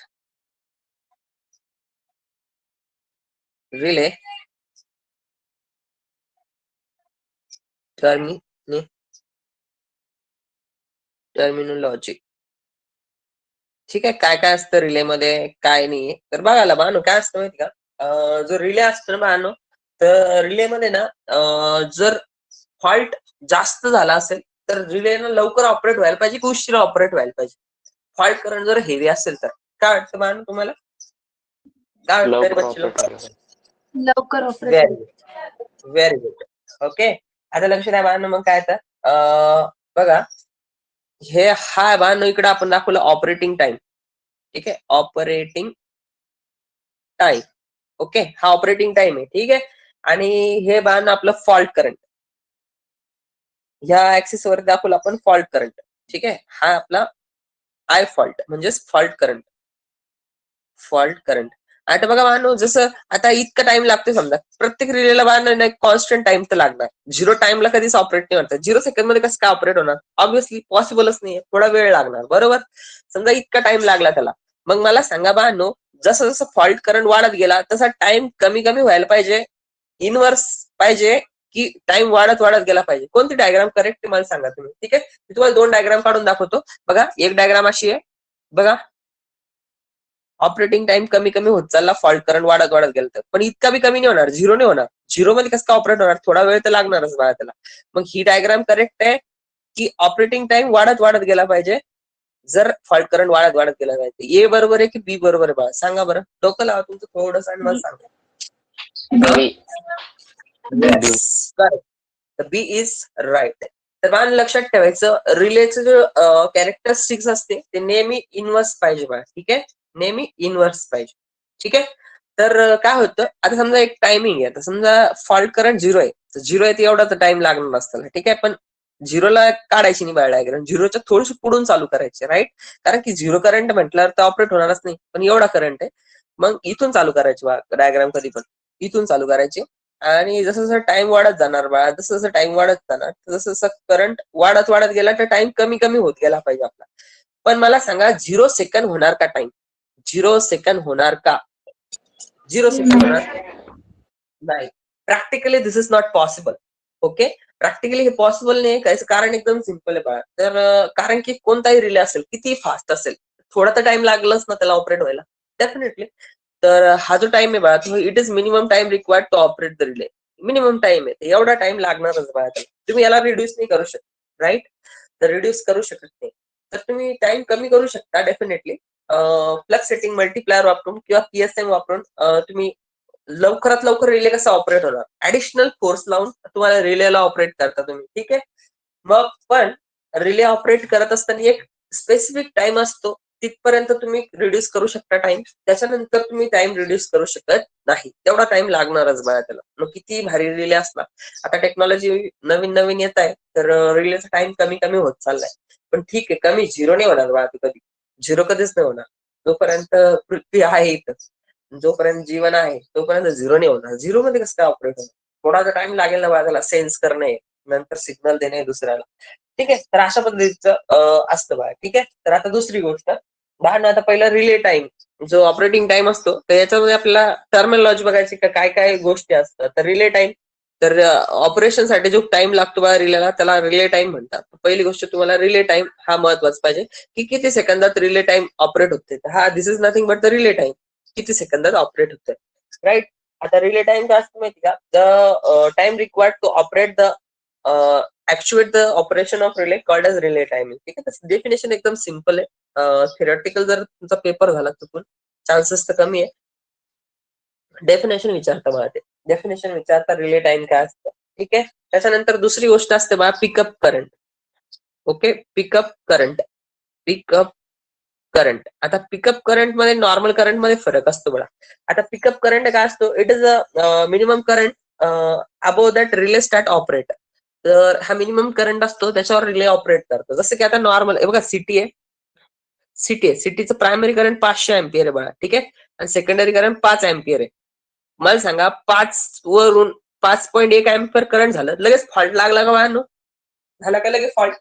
रिले टर्मिनॉलॉजी. ठीक आहे, काय काय असतं रिले मध्ये, काय नाहीये. तर बघायला बाळांनो काय असतं माहिती का, जो रिले असतो ना बाळांनो, तर रिले मध्ये ना जर फॉल्ट जास्त झाला असेल तर रिले ना लवकर ऑपरेट व्हायला पाहिजे की उशिरा ऑपरेट व्हायला पाहिजे? फॉल्ट करंट जर हेवी असेल तर काय वाटतं बाळांनो तुम्हाला? काय वाटतं रे लवकर बच्चे लोक? ऑपरेट व्हायला पाहिजे. लवकर operate very good, very good. Okay, आता लक्ष द्या बाळांनो. मग काय तर बघा, हे हा बाळांनो इकडे आपण दाखवलं ऑपरेटिंग टाइम. ठीक आहे, ऑपरेटिंग टाइम. ओके, हा ऑपरेटिंग टाइम आहे. ठीक आहे, आणि हे बाळांनो आपलं फॉल्ट करंट. ह्या ऍक्सिस वर दाखवलं आपण फॉल्ट करंट. ठीक आहे, हा आपला आय फॉल्ट म्हणजेच फॉल्ट करंट. Fault current. आता बघा बाळांनो, जसं आता इतका टाइम लागतो, समजा प्रत्येक रिलेला बाळांनो एक कॉन्स्टंट टाइम तर लागणार. 0 टाइमला कधीच ऑपरेट नाही होणार. 0 सेकंड मध्ये कसं काय ऑपरेट होणार? ऑब्व्हियसली पॉसिबलच नाहीये, थोडा वेळ लागणार, बरोबर? समजा इतका टाइम लागला त्याला. मग मला सांगा बाळांनो, जसं जसं फॉल्ट करंट वाढत गेला तसा टाइम कमी कमी व्हायला पाहिजे, इनव्हर्स पाहिजे की टाइम वाढत वाढत गेला पाहिजे. कोणती डायग्राम करेक्ट मला सांगा तुम्ही. ठीक आहे, मी तुम्हाला 2 डायग्राम काढून दाखवतो. बघा, एक डायग्राम अशी आहे. बघा, ऑपरेटिंग टाइम कमी कमी होत चालला, फॉल्ट करंट वाढत वाढत गेलं तर. पण इतका बी कमी नाही होणार, झिरो नाही होणार. झिरो मध्ये कसं काय ऑपरेट होणार, थोडा वेळ तर लागणारच बघा त्याला. मग ही डायग्राम करेक्ट आहे की ऑपरेटिंग टाइम वाढत वाढत गेला पाहिजे जर फॉल्ट करंट वाढत वाढत गेला पाहिजे. ए बरोबर आहे की बी बरोबर आहे बघा, सांगा बरं. डोकं लावा तुमचं थोडंसं आणि मला सांगा. Yes, correct. तर बी इज राईट. तर मला लक्षात ठेवायचं, रिलेचं जो कॅरेक्टरिस्टिक्स असते ते नेहमी इनव्हर्स पाहिजे बघा. ठीक आहे, नेहमी इनव्हर्स पाहिजे. ठीक आहे, तर काय होतं, आता समजा एक टायमिंग आहे. आता समजा फॉल्ट करंट 0 आहे, तर 0 आहे एवढा तर टाइम लागणार असतं. ठीक आहे, पण झिरोला काढायची नाही बाळ डायग्राम, झिरोच्या थोडीशी पुढून चालू करायचे, राईट. कारण की झिरो करंट म्हटल्यावर तर ऑपरेट होणारच नाही, पण एवढा करंट आहे. मग इथून चालू करायची डायग्राम, कधी पण इथून चालू करायची. आणि जसं जसं टाइम वाढत जाणार बाळा, जसं जसं टाइम वाढत जाणार जसं जसं करंट वाढत वाढत गेला तर टाइम कमी कमी होत गेला पाहिजे आपला. पण मला सांगा, 0 सेकंड होणार का टाइम? 0 सेकंड होणार का? 0 सेकंड होणार नाही. Practically this is not possible. Okay, practically हे पॉसिबल नाही. काय कारण एकदम सिम्पल आहे बाळा. तर कारण की कोणताही रिले असेल, किती फास्ट असेल, थोडा तर टाइम लागलाच ना त्याला ऑपरेट व्हायला, डेफिनेटली. तर हा जो टाइम आहे बाळा, it is minimum time required to operate the relay. Minimum time आहे, एवढा टाइम लागणारच बाळा त्याला. तुम्ही याला रिड्यूस नाही करू शकत, राईट. तर रिड्यूस करू शकत नाही. तर तुम्ही टाइम कमी करू शकता डेफिनेटली. फ्लक्स सेटिंग मल्टीप्लायर वापरून किंवा पीएसएम वापरून तुम्ही लवकरात लवकर रिले कसा ऑपरेट होणार, ऍडिशनल फोर्स लावून तुम्हाला रिलेला ऑपरेट करता तुम्ही. ठीक आहे, मग पण रिले ऑपरेट करत असताना एक स्पेसिफिक टाइम असतो, तिथपर्यंत तुम्ही रिड्यूस करू शकता टाइम. त्याच्यानंतर तुम्ही टाइम रिड्यूस करू शकत नाही, तेवढा टाइम लागणारच बाळा त्याला. मग किती भारी रिले असला, आता टेक्नॉलॉजी नवीन नवीन येत आहे, तर रिलेचा टाइम कमी कमी होत चाललाय. पण ठीक आहे, कमी झिरो नाही होणार बाळा, कधी झिरो कधीच नाही होणार. जोपर्यंत पृथ्वी आहे इथं, जोपर्यंत जीवन आहे तोपर्यंत झिरो नाही होणार. झिरो मध्ये कसं काय ऑपरेट होणार, थोडा टाइम लागेल ना बाळा त्याला सेन्स करणे, नंतर सिग्नल देणे दुसऱ्याला. ठीक आहे, तर अशा पद्धतीचं असतं बाळा. ठीक आहे, तर आता दुसरी गोष्ट, आता पहिला रिले टाइम जो ऑपरेटिंग टाइम असतो, तर याच्यामध्ये आपल्याला टर्मिनॉलॉजी बघायची काय काय गोष्टी असतात. तर रिले टाइम, तर ऑपरेशन साठी जो टाइम लागतो बा रिलेला, त्याला रिले टाइम म्हणतात. पहिली गोष्ट तुम्हाला रिले टाइम हा महत्वाचा पाहिजे की किती सेकंदात रिले टाइम ऑपरेट होते. हा this is nothing but the relay time, किती सेकंदात ऑपरेट होते, राईट. आता रिले टाइम काय असतं माहिती का, the time required to operate the actuate the operation of relay called as relay timing. ठीक आहे, डेफिनेशन एकदम सिम्पल आहे. थिअरॉटिकल जर तुमचा पेपर झाला चुकून, चान्सेस तर कमी आहे. डेफिनेशन विचारता मला, ते डेफिनेशन विचारता रिले टाइम काय असतं. ठीक आहे, त्याच्यानंतर दुसरी गोष्ट असते बा pickup current. Okay, pickup current, pickup current. आता पिकअप करंट मध्ये नॉर्मल करंट मध्ये फरक असतो बघा. आता पिकअप करंट काय असतो, it is a minimum current above that relay start operate. तर हा मिनिमम करंट असतो, त्याच्यावर रिले ऑपरेट करतो. जसं की आता नॉर्मल बघा, सिटी आहे, सिटीचं प्रायमरी करंट 500 अँपियर आहे बघा. ठीक आहे, आणि सेकंडरी करंट 5 अँपियर आहे. मला सांगा, 5 वरून 5.1 अँपियर करंट झालं, लगेच फॉल्ट लागला का बाळांनो? झाला का लगेच फॉल्ट?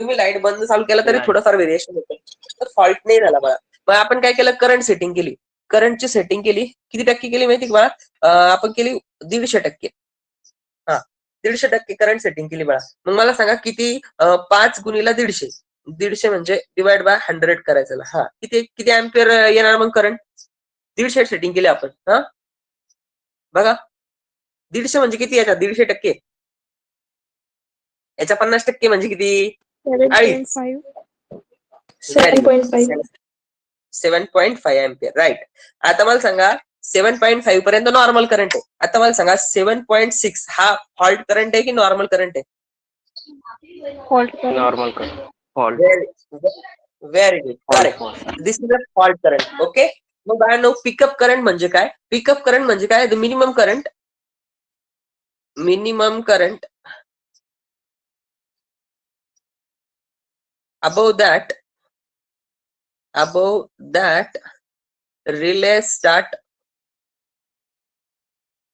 तुम्ही लाईट बंद चालू केला तरी नाही. थोडंफार व्हेरिएशन होतं, तर फॉल्ट नाही झाला बघा. मग आपण काय केलं, करंट सेटिंग केली. करंटची सेटिंग केली, किती टक्के केली माहिती का बघा, आपण केली 150%. हा, 150% करंट सेटिंग केली बघा. मग मला सांगा किती, 5 गुणिला 150, 150 म्हणजे डिवाइड बाय 100 करायचं. हा, किती किती अँपियर येणार मग करंट? 150 सेटिंग केली आपण. हा बघा, 150 म्हणजे किती याच्यात, 150%, याच्या 50% म्हणजे किती, 7.5. 7.5. 7.5 अँपियर, राईट. आता मला सांगा, 7.5 पर्यंत नॉर्मल करंट आहे. आता मला सांगा 7.6 हा फॉल्ट करंट आहे की नॉर्मल करंट आहे? Fault current. नॉर्मल कर. Fault. Very good, correct. This is a fault current. Okay, मग बाळांनो, पिकअप करंट म्हणजे काय? पिकअप करंट म्हणजे काय, the minimum current above that relay start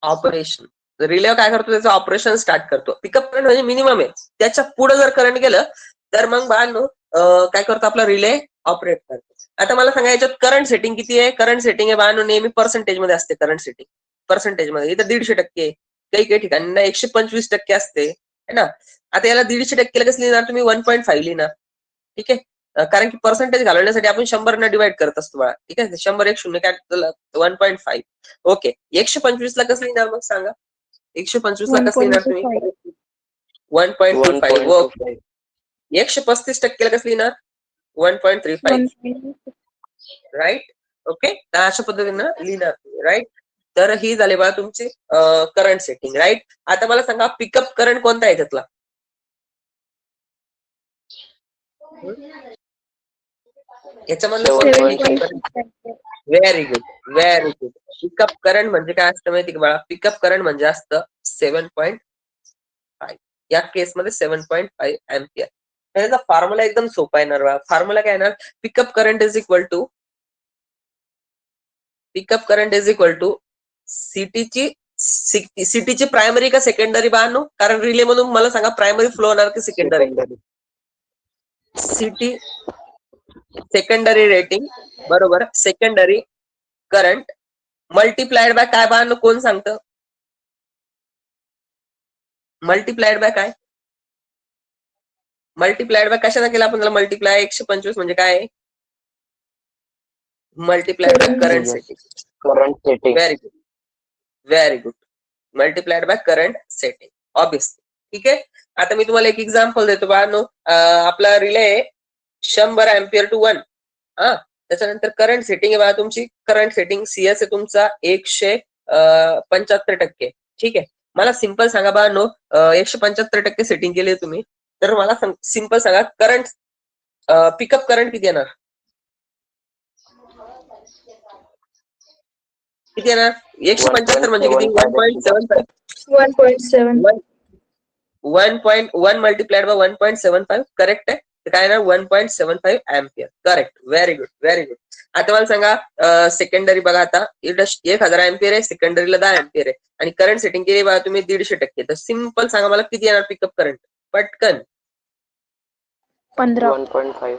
operation. Relay काय करतो, त्याचं ऑपरेशन स्टार्ट करतो. पिकअप करंट म्हणजे मिनिमम आहे, त्याच्या पुढे जर करंट गेलं तर मग बाळांनो काय करतो आपला रिले ऑपरेट करतो. आता मला सांगा याच्यात करंट सेटिंग किती आहे. करंट सेटिंग आहे बाळांनो नेहमी पर्सेंटेज मध्ये असते. करंट सेटिंग पर्सेंटेज मध्ये इथं 150%, काही ठिकाणी 125% असते है ना. आता याला 150% कसं लिहिणार तुम्ही 1.5 लिहिणार. ठीक आहे, कारण की पर्सेंटेज घालवण्यासाठी आपण 100 न डिवाइड करत असतो बाळा. ठीक आहे, 100 1 0 काय 1.5. ओके, 125 ला कसं लिहिणार मग सांगा. 125 ला कसं लिहिणार तुम्ही 1.25. 135% ला कसं लिहिणार 1.35. राईट. ओके, तर अशा पद्धतीनं लिहिणार तुम्ही. राईट, तर ही झाली बघा तुमची करंट सेटिंग. राईट, आता मला सांगा पिकअप करंट कोणता आहे त्यातला. याच्यामधलं very good, very good. Pickup current म्हणजे काय असतं माहिती का बाळा. पिकअप करंट म्हणजे असतं 7.5. या केसमध्ये 7.5 एम्पियर. त्याचा फॉर्म्युला एकदम सोपा येणार बाळा. फॉर्म्युला काय येणार. Pickup current is equal to सिटीची प्रायमरी का सेकंडरी बाळांनो. कारण रिले मधून मला सांगा प्रायमरी फ्लो होणार की सेकंडरी. सिटी सेकंडरी रेटिंग बरोबर. सेकंडरी करंट मल्टिप्लाइड बाय काय बाळांनो कोण सांगतं. मल्टिप्लाइड बाय काय. मल्टिप्लाइड बाय कशाला केला आपण त्याला मल्टिप्लाय. 125 म्हणजे काय multiplied by current setting. Current setting. Very good, very good. Multiplied by current setting obviously. ठीक आहे, आता मी तुम्हाला एक एक्झाम्पल देतो बाळांनो. आपला रिले 100 एम्पियर टू 1. त्याच्यानंतर करंट सेटिंग आहे बघा तुमची. करंट सेटिंग सीएस आहे तुमचा 175%. ठीक आहे, मला सिंपल सांगा बाळांनो 175% सेटिंग केली तुम्ही तर मला सिंपल सांगा करंट पिकअप करंट किती येणार. किती येणार 175 म्हणजे किती 1.75. 1.1 मल्टिप्लाइड बाय 1.75 करेक्ट आहे. तर काय येणार 1.75 ampere. Correct, very good, very good. आता मला सांगा सेकंडरी बघा. आता 1000 एम्पियर आहे, सेकंडरीला 10 एम्पियर आहे आणि करंट सेटिंग केली बघा तुम्ही 150%. तर सिंपल सांगा मला किती येणार पिकअप करंट पटकन. 1.5.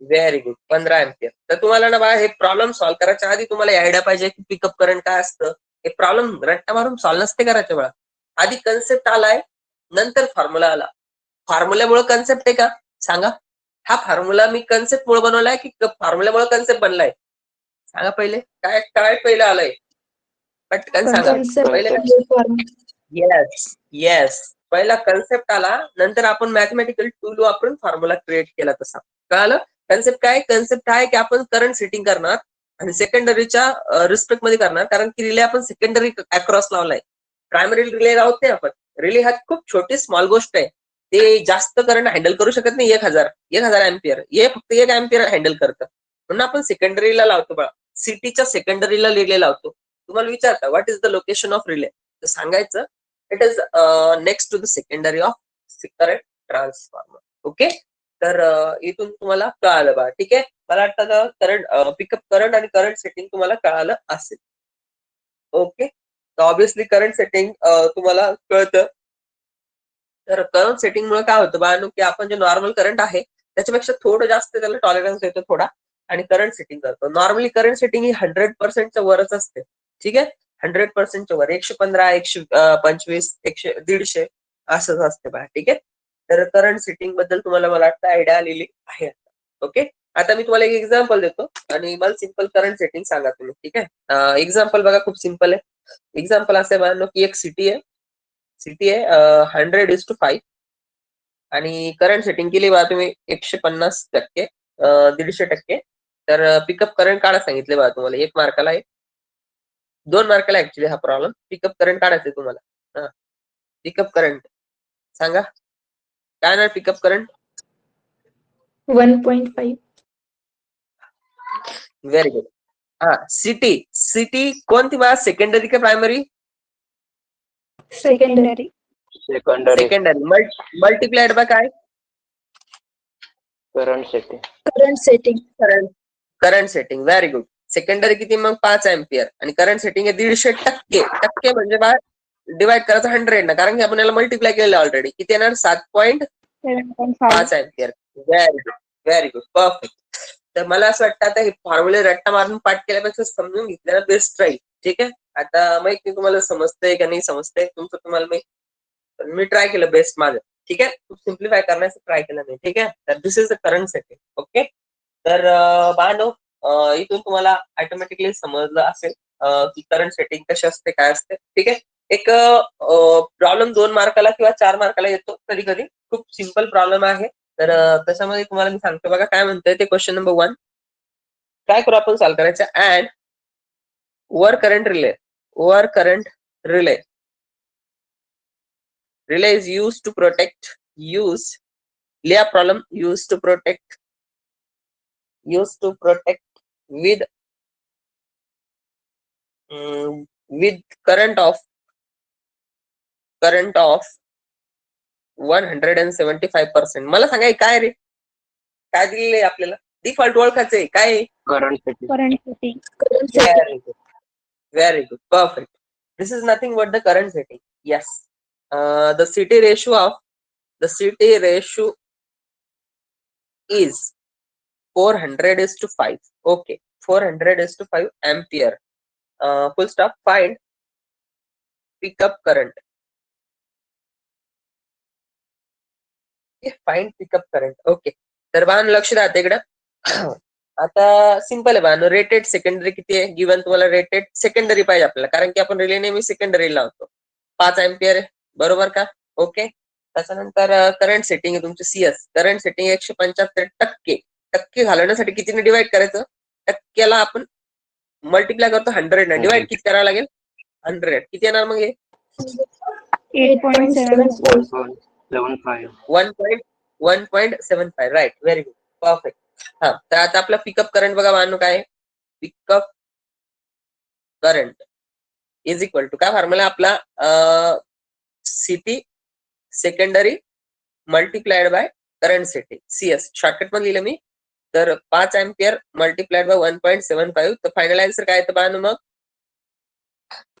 Very good, 15 ampere. तर तुम्हाला ना बघा हे प्रॉब्लेम सॉल्व्ह करायच्या आधी तुम्हाला आयडिया पाहिजे की पिकअप करंट काय असतं. हे प्रॉब्लेम रट्टा मारून सॉल्व्ह नसते करायचे बघा. आधी कन्सेप्ट आलाय नंतर फॉर्म्युला आला. फॉर्म्युल्यामुळे कन्सेप्ट आहे का सांगा. हा फॉर्म्युला मी कन्सेप्ट मुळे बनवलाय की फॉर्म्युल्यामुळे कन्सेप्ट बनलाय सांगा. पहिले काय काय पहिलं आलंय पटकन सांगा. पहिले येस येस, पहिला कन्सेप्ट आला नंतर आपण मॅथमॅटिकल टूल वापरून फॉर्म्युला क्रिएट केला. तसा कळालं. कन्सेप्ट काय. कन्सेप्ट आहे की आपण करंट सेटिंग करणार आणि सेकंडरीच्या रिस्पेक्ट मध्ये करणार. कारण की रिले आपण सेकंडरी अक्रॉस लावलाय. प्रायमरी रिले लावत नाही आपण. रिले हा खूप छोटी स्मॉल गोष्ट आहे. ते जास्त करंट हँडल करू शकत नाही. 1000 एम्पियर हे फक्त 1 एम्पियर हँडल करतं म्हणून आपण सेकंडरीला लावतो बघा. सिटीच्या सेकंडरीला रिले लावतो. तुम्हाला विचारता what is the location of relay तर सांगायचं it is next to the secondary of current transformer. Okay, तर इथून तुम्हाला कळालं बघा. ठीक आहे, मला वाटतं करंट पिकअप करंट आणि करंट सेटिंग तुम्हाला कळालं असेल. ओके, तर ऑब्विसली करंट सेटिंग तुम्हाला कळतं. तर करंट सेटिंग मुळे काय होतं बाळांनो की आपण जे नॉर्मल करंट आहे त्याच्यापेक्षा थोडं जास्त त्याला टॉलरन्स येतो थोडा आणि करंट सेटिंग करतो. नॉर्मली करंट सेटिंग ही 100%च्या वरच असते. ठीक आहे, 100%च्या वर 115 125 150 असंच असते बघा. ठीक आहे, तर करंट सेटिंग बद्दल तुम्हाला मला वाटतं आयडिया आलेली आहे. ओके, आता मी तुम्हाला एक एक्झाम्पल देतो आणि मला सिंपल करंट सेटिंग सांगा तुम्ही. ठीक आहे, एक्झाम्पल बघा खूप सिंपल आहे. एक्झाम्पल असं आहे की एक सिटी आहे. सिटी आहे 100:5 आणि करंट सेटिंग केली बघा तुम्ही 150%, 150%. तर पिकअप करंट काढा सांगितले बघा तुम्हाला. 1 मार्काला आहे, 2 मार्काला ऍक्च्युली हा प्रॉब्लेम. पिकअप करंट काढायचंय तुम्हाला. पिकअप करंट सांगा काय ना. Pickup current 1.5. Very good. CT कोणती बघा सेकंडरी का primary. Secondary. Secondary multiplied by काय current setting. Current setting. Very good. Secondary किती मग 5 एम्पियर आणि करंट सेटिंग आहे 150%. म्हणजे बा डिवाइड करायचं 100 ना कारण की आपण याला मल्टिप्लाय केलेलं ऑलरेडी. किती येणार 7.5 ampere. Very good, very good, perfect. तर मला असं वाटतं आता हे फॉर्म्युले रट्टा मारून पाठ केल्यापेक्षा समजून घेतलेलं बेस्ट राहील. ठीक आहे. आता माहित नाही तुम्हाला समजतंय का नाही समजतंय तुमचं तुम्हाला माहित. पण मी ट्राय केलं बेस्ट माझं. ठीक आहे. खूप सिम्प्लिफाय करण्याचं ट्राय केलं मी. ठीक आहे. तर this is the current setting. Okay. तर बाळांनो, इथून तुम्हाला ऑटोमॅटिकली समजलं असेल की करंट सेटिंग कशी असते काय असते. ठीक आहे. एक प्रॉब्लेम 2 मार्काला किंवा 4 मार्काला येतो कधी कधी. खूप सिम्पल प्रॉब्लेम आहे. तर त्याच्यामध्ये तुम्हाला मी सांगतो बघा काय म्हणतंय ते. क्वेश्चन नंबर 1 काय करू आपण सॉल्व्ह करायचं. And over current relay is used to protect लिहा problem used to protect with current of 175%. मला सांगा हे काय रे, काय दिलेलं आहे आपल्याला. डिफॉल्ट ओळखायचंय काय आहे? Current setting. Current setting. Very good. Very good. Perfect. This is nothing but the current setting. Yes. The CT ratio is 400:5. Okay. 400:5 ampere. Full stop. Find pickup current. Find pickup current. Okay. तर बाण लक्ष राहते इकडं. आता simple आहे बाण. Rated secondary किती आहे गिवन तुम्हाला. रेटेड सेकंडरी पाहिजे आपल्याला कारण की आपण रिले नेहमी सेकंडरी लावतो. 5 अँपियर आहे बरोबर का. ओके. त्याच्यानंतर करंट सेटिंग आहे तुमची CS. Current setting 175%. टक्के घालवण्यासाठी कितीने डिवाइड करायचं. टक्क्याला आपण मल्टिप्लाय करतो 100 ने. डिवाइड किती करावं लागेल 100. किती येणार मग हे 8.75. 1.75. राईट. Very good. परफेक्ट. हा तर आता आपला पिकअप करंट बघा मानू काय. Pickup current is equal to काय फॉर्म्युला आपला CT secondary multiplied by current setting CS. Shortcut मध्ये लिहिलं मी. तर 5 अँपियर मल्टिप्लाइड बाय 1.75. तर फायनल आन्सर काय येतं बानू मग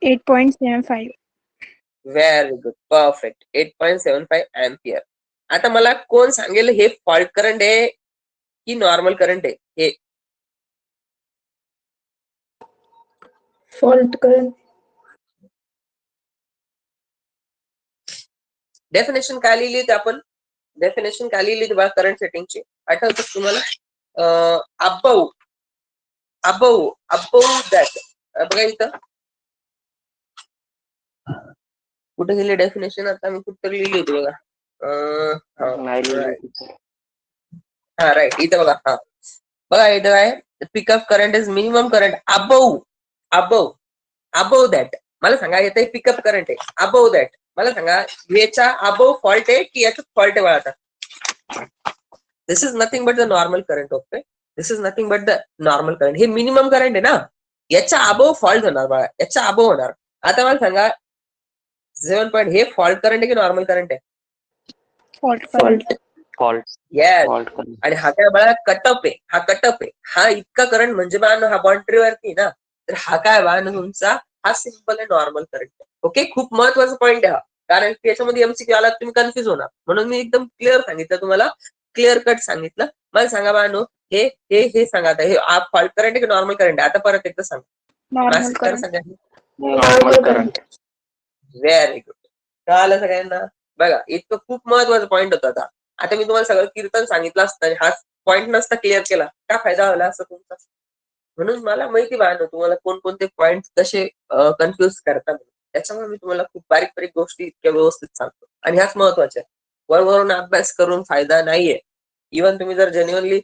8.75. Very good. परफेक्ट. 8.75 अँपियर. आता मला कोण सांगेल हे फॉल्ट करंट आहे की नॉर्मल करंट आहे. हे Fault current. डेफिनेशन काय लिहिली होती आपण. डेफिनेशन काय लिहिली होती बघा करंट सेटिंगची. आठवतं तुम्हाला. Above that. बघा इथं कुठे गेली डेफिनेशन. आता मी कुठे लिहिली होती बघा. हा राईट. इथं बघा. हा बघा इथं काय pickup current is minimum current above that. मला सांगा येतं पिकअप करंट आहे अबव दॅट. मला सांगा याच्या अबव फॉल्ट आहे की याच्यात फॉल्ट आहे. आता this is nothing but the normal current. Okay. This is nothing but the normal current. हे मिनिमम करंट आहे ना. याच्या अबव फॉल्ट होणार बघा. याच्या अबव होणार. आता मला सांगा 7 पॉईंट हे फॉल्ट करंट आहे की नॉर्मल करंट आहे. Fault current. Yes. Fault current. आणि हा काय बघा कटअप आहे. हा कटअप आहे. हा इतका करंट म्हणजे बा हा बाउंड्री वरती ना. तर हा काय बा तुमचा हा सिंपल आहे नॉर्मल करंट. ओके. खूप महत्वाचा पॉईंट आहे हा. कारण की याच्यामध्ये MCQ आला तुम्ही कन्फ्युज होणार. म्हणून मी एकदम क्लिअर सांगितलं तुम्हाला. क्लिअर कट सांगितलं. मला सांगा बानो हे हे हे सांगा आता हे फॉल्ट करंट आहे की नॉर्मल करंट आहे. आता परत एकदा सांगा. Normal current. Normal current. Very good. कळालं सगळ्यांना. बघा इतकं खूप महत्वाचा पॉईंट होता. आता मी तुम्हाला सगळं कीर्तन सांगितलं असतं आणि हा पॉईंट नसता क्लिअर केला काय फायदा झाला असं तुमचा. म्हणून मला माहिती बाळांनो तुम्हाला कोणकोणते पॉईंट कसे कन्फ्युज करतात. त्याच्यामुळे मी तुम्हाला खूप बारीक बारीक गोष्टी इतक्या व्यवस्थित सांगतो. आणि ह्याच महत्वाच्या आहे. वरवरून अभ्यास करून फायदा नाहीये. इव्हन तुम्ही जर जेन्युअनली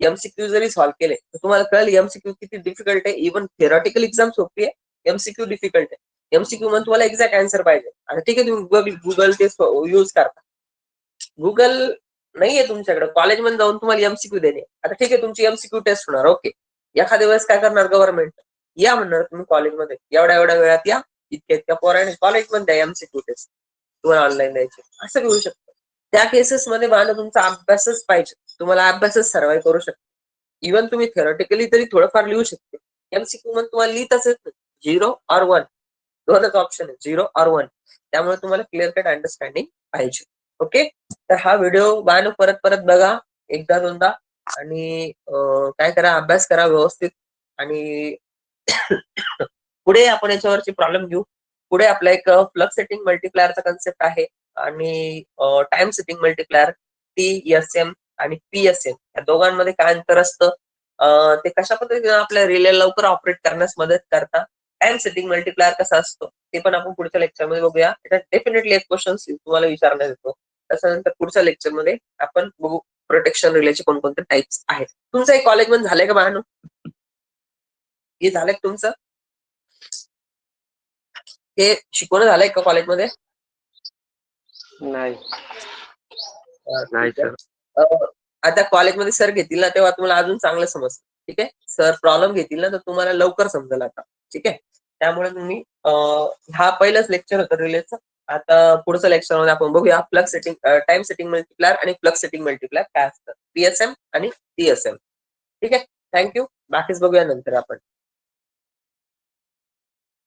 MCQ जरी सॉल्व्ह केले तर तुम्हाला कळेल MCQ किती डिफिकल्ट आहे. इव्हन थेरॉटिकल एक्झाम सोपी आहे. MCQ डिफिकल्ट आहे. MCQ मध्ये तुम्हाला एक्झॅक्ट आन्सर पाहिजे. आणि ठीक आहे तुम्ही गुगल ते युज करता. गुगल नाहीये तुमच्याकडे. कॉलेजमध्ये जाऊन तुम्हाला MCQ देणे. आता ठीक आहे तुमची MCQ टेस्ट होणार. ओके. एखाद्या वेळेस काय करणार गव्हर्नमेंट या म्हणणार तुम्ही कॉलेजमध्ये एवढ्या वेळात या. इतक्या पोराने कॉलेजमध्ये द्या MCQ टेस्ट तुम्हाला ऑनलाईन द्यायची. असं घेऊ शकतो. त्या केसेस मध्ये बाळांनो तुमचा अभ्यासच पाहिजे. तुम्हाला अभ्यासच सर्वाइव्ह करू शकतो. इव्हन तुम्ही थेरॉटिकली तरी थोडंफार लिहू शकते. MCQ मध्ये तुम्हाला लिहिताच येत नाही. 0 or 1 दोनच ऑप्शन आहे. 0 or 1. त्यामुळे तुम्हाला क्लिअर कट अंडरस्टँडिंग पाहिजे. ओके. तर हा व्हिडिओ बाळांनो परत परत बघा, एकदा दोनदा, आणि काय करा, अभ्यास करा व्यवस्थित. आणि पुढे आपण याच्यावरची प्रॉब्लेम घेऊ. पुढे आपला एक फ्लक्स सेटिंग मल्टिप्लायरचा कन्सेप्ट आहे, आणि टाइम सेटिंग मल्टिप्लायर, TSM आणि PSM या दोघांमध्ये काय अंतर असतं, ते कशा पद्धतीने आपल्या रिले लवकर ऑपरेट करण्यास मदत करतात. टाइम सेटिंग मल्टिप्लायर कसा असतो ते पण आपण पुढच्या लेक्चरमध्ये बघूया. त्याच्यात डेफिनेटली एक क्वेश्चन तुम्हाला विचारण्यात येतो. त्याच्यानंतर पुढच्या लेक्चरमध्ये आपण बघू प्रोटेक्शन रिलेचे कोणकोणते टाइप्स आहेत. तुमचं एक कॉलेज मध्ये झालंय का बाळांनो? हे झालंय का तुमचं? हे शिकवणं झालंय का कॉलेजमध्ये? नाही. नाही ठीक आहे. सर. आता कॉलेजमध्ये सर घेतील ना तेव्हा तुम्हाला अजून चांगलं समजतं. ठीक आहे. सर प्रॉब्लेम घेतील ना तर तुम्हाला लवकर समजेल आता. ठीक आहे. त्यामुळे तुम्ही हा पहिलंच लेक्चर होतं रिलेचं. आता पुढच्या लेक्चरमध्ये आपण बघूया flux setting, time setting multiplier आणि फ्लक्स सेटिंग मल्टिप्लायर काय असतं, PSM आणि TSM. ठीक आहे. थँक्यू. बाकीच बघूया नंतर आपण.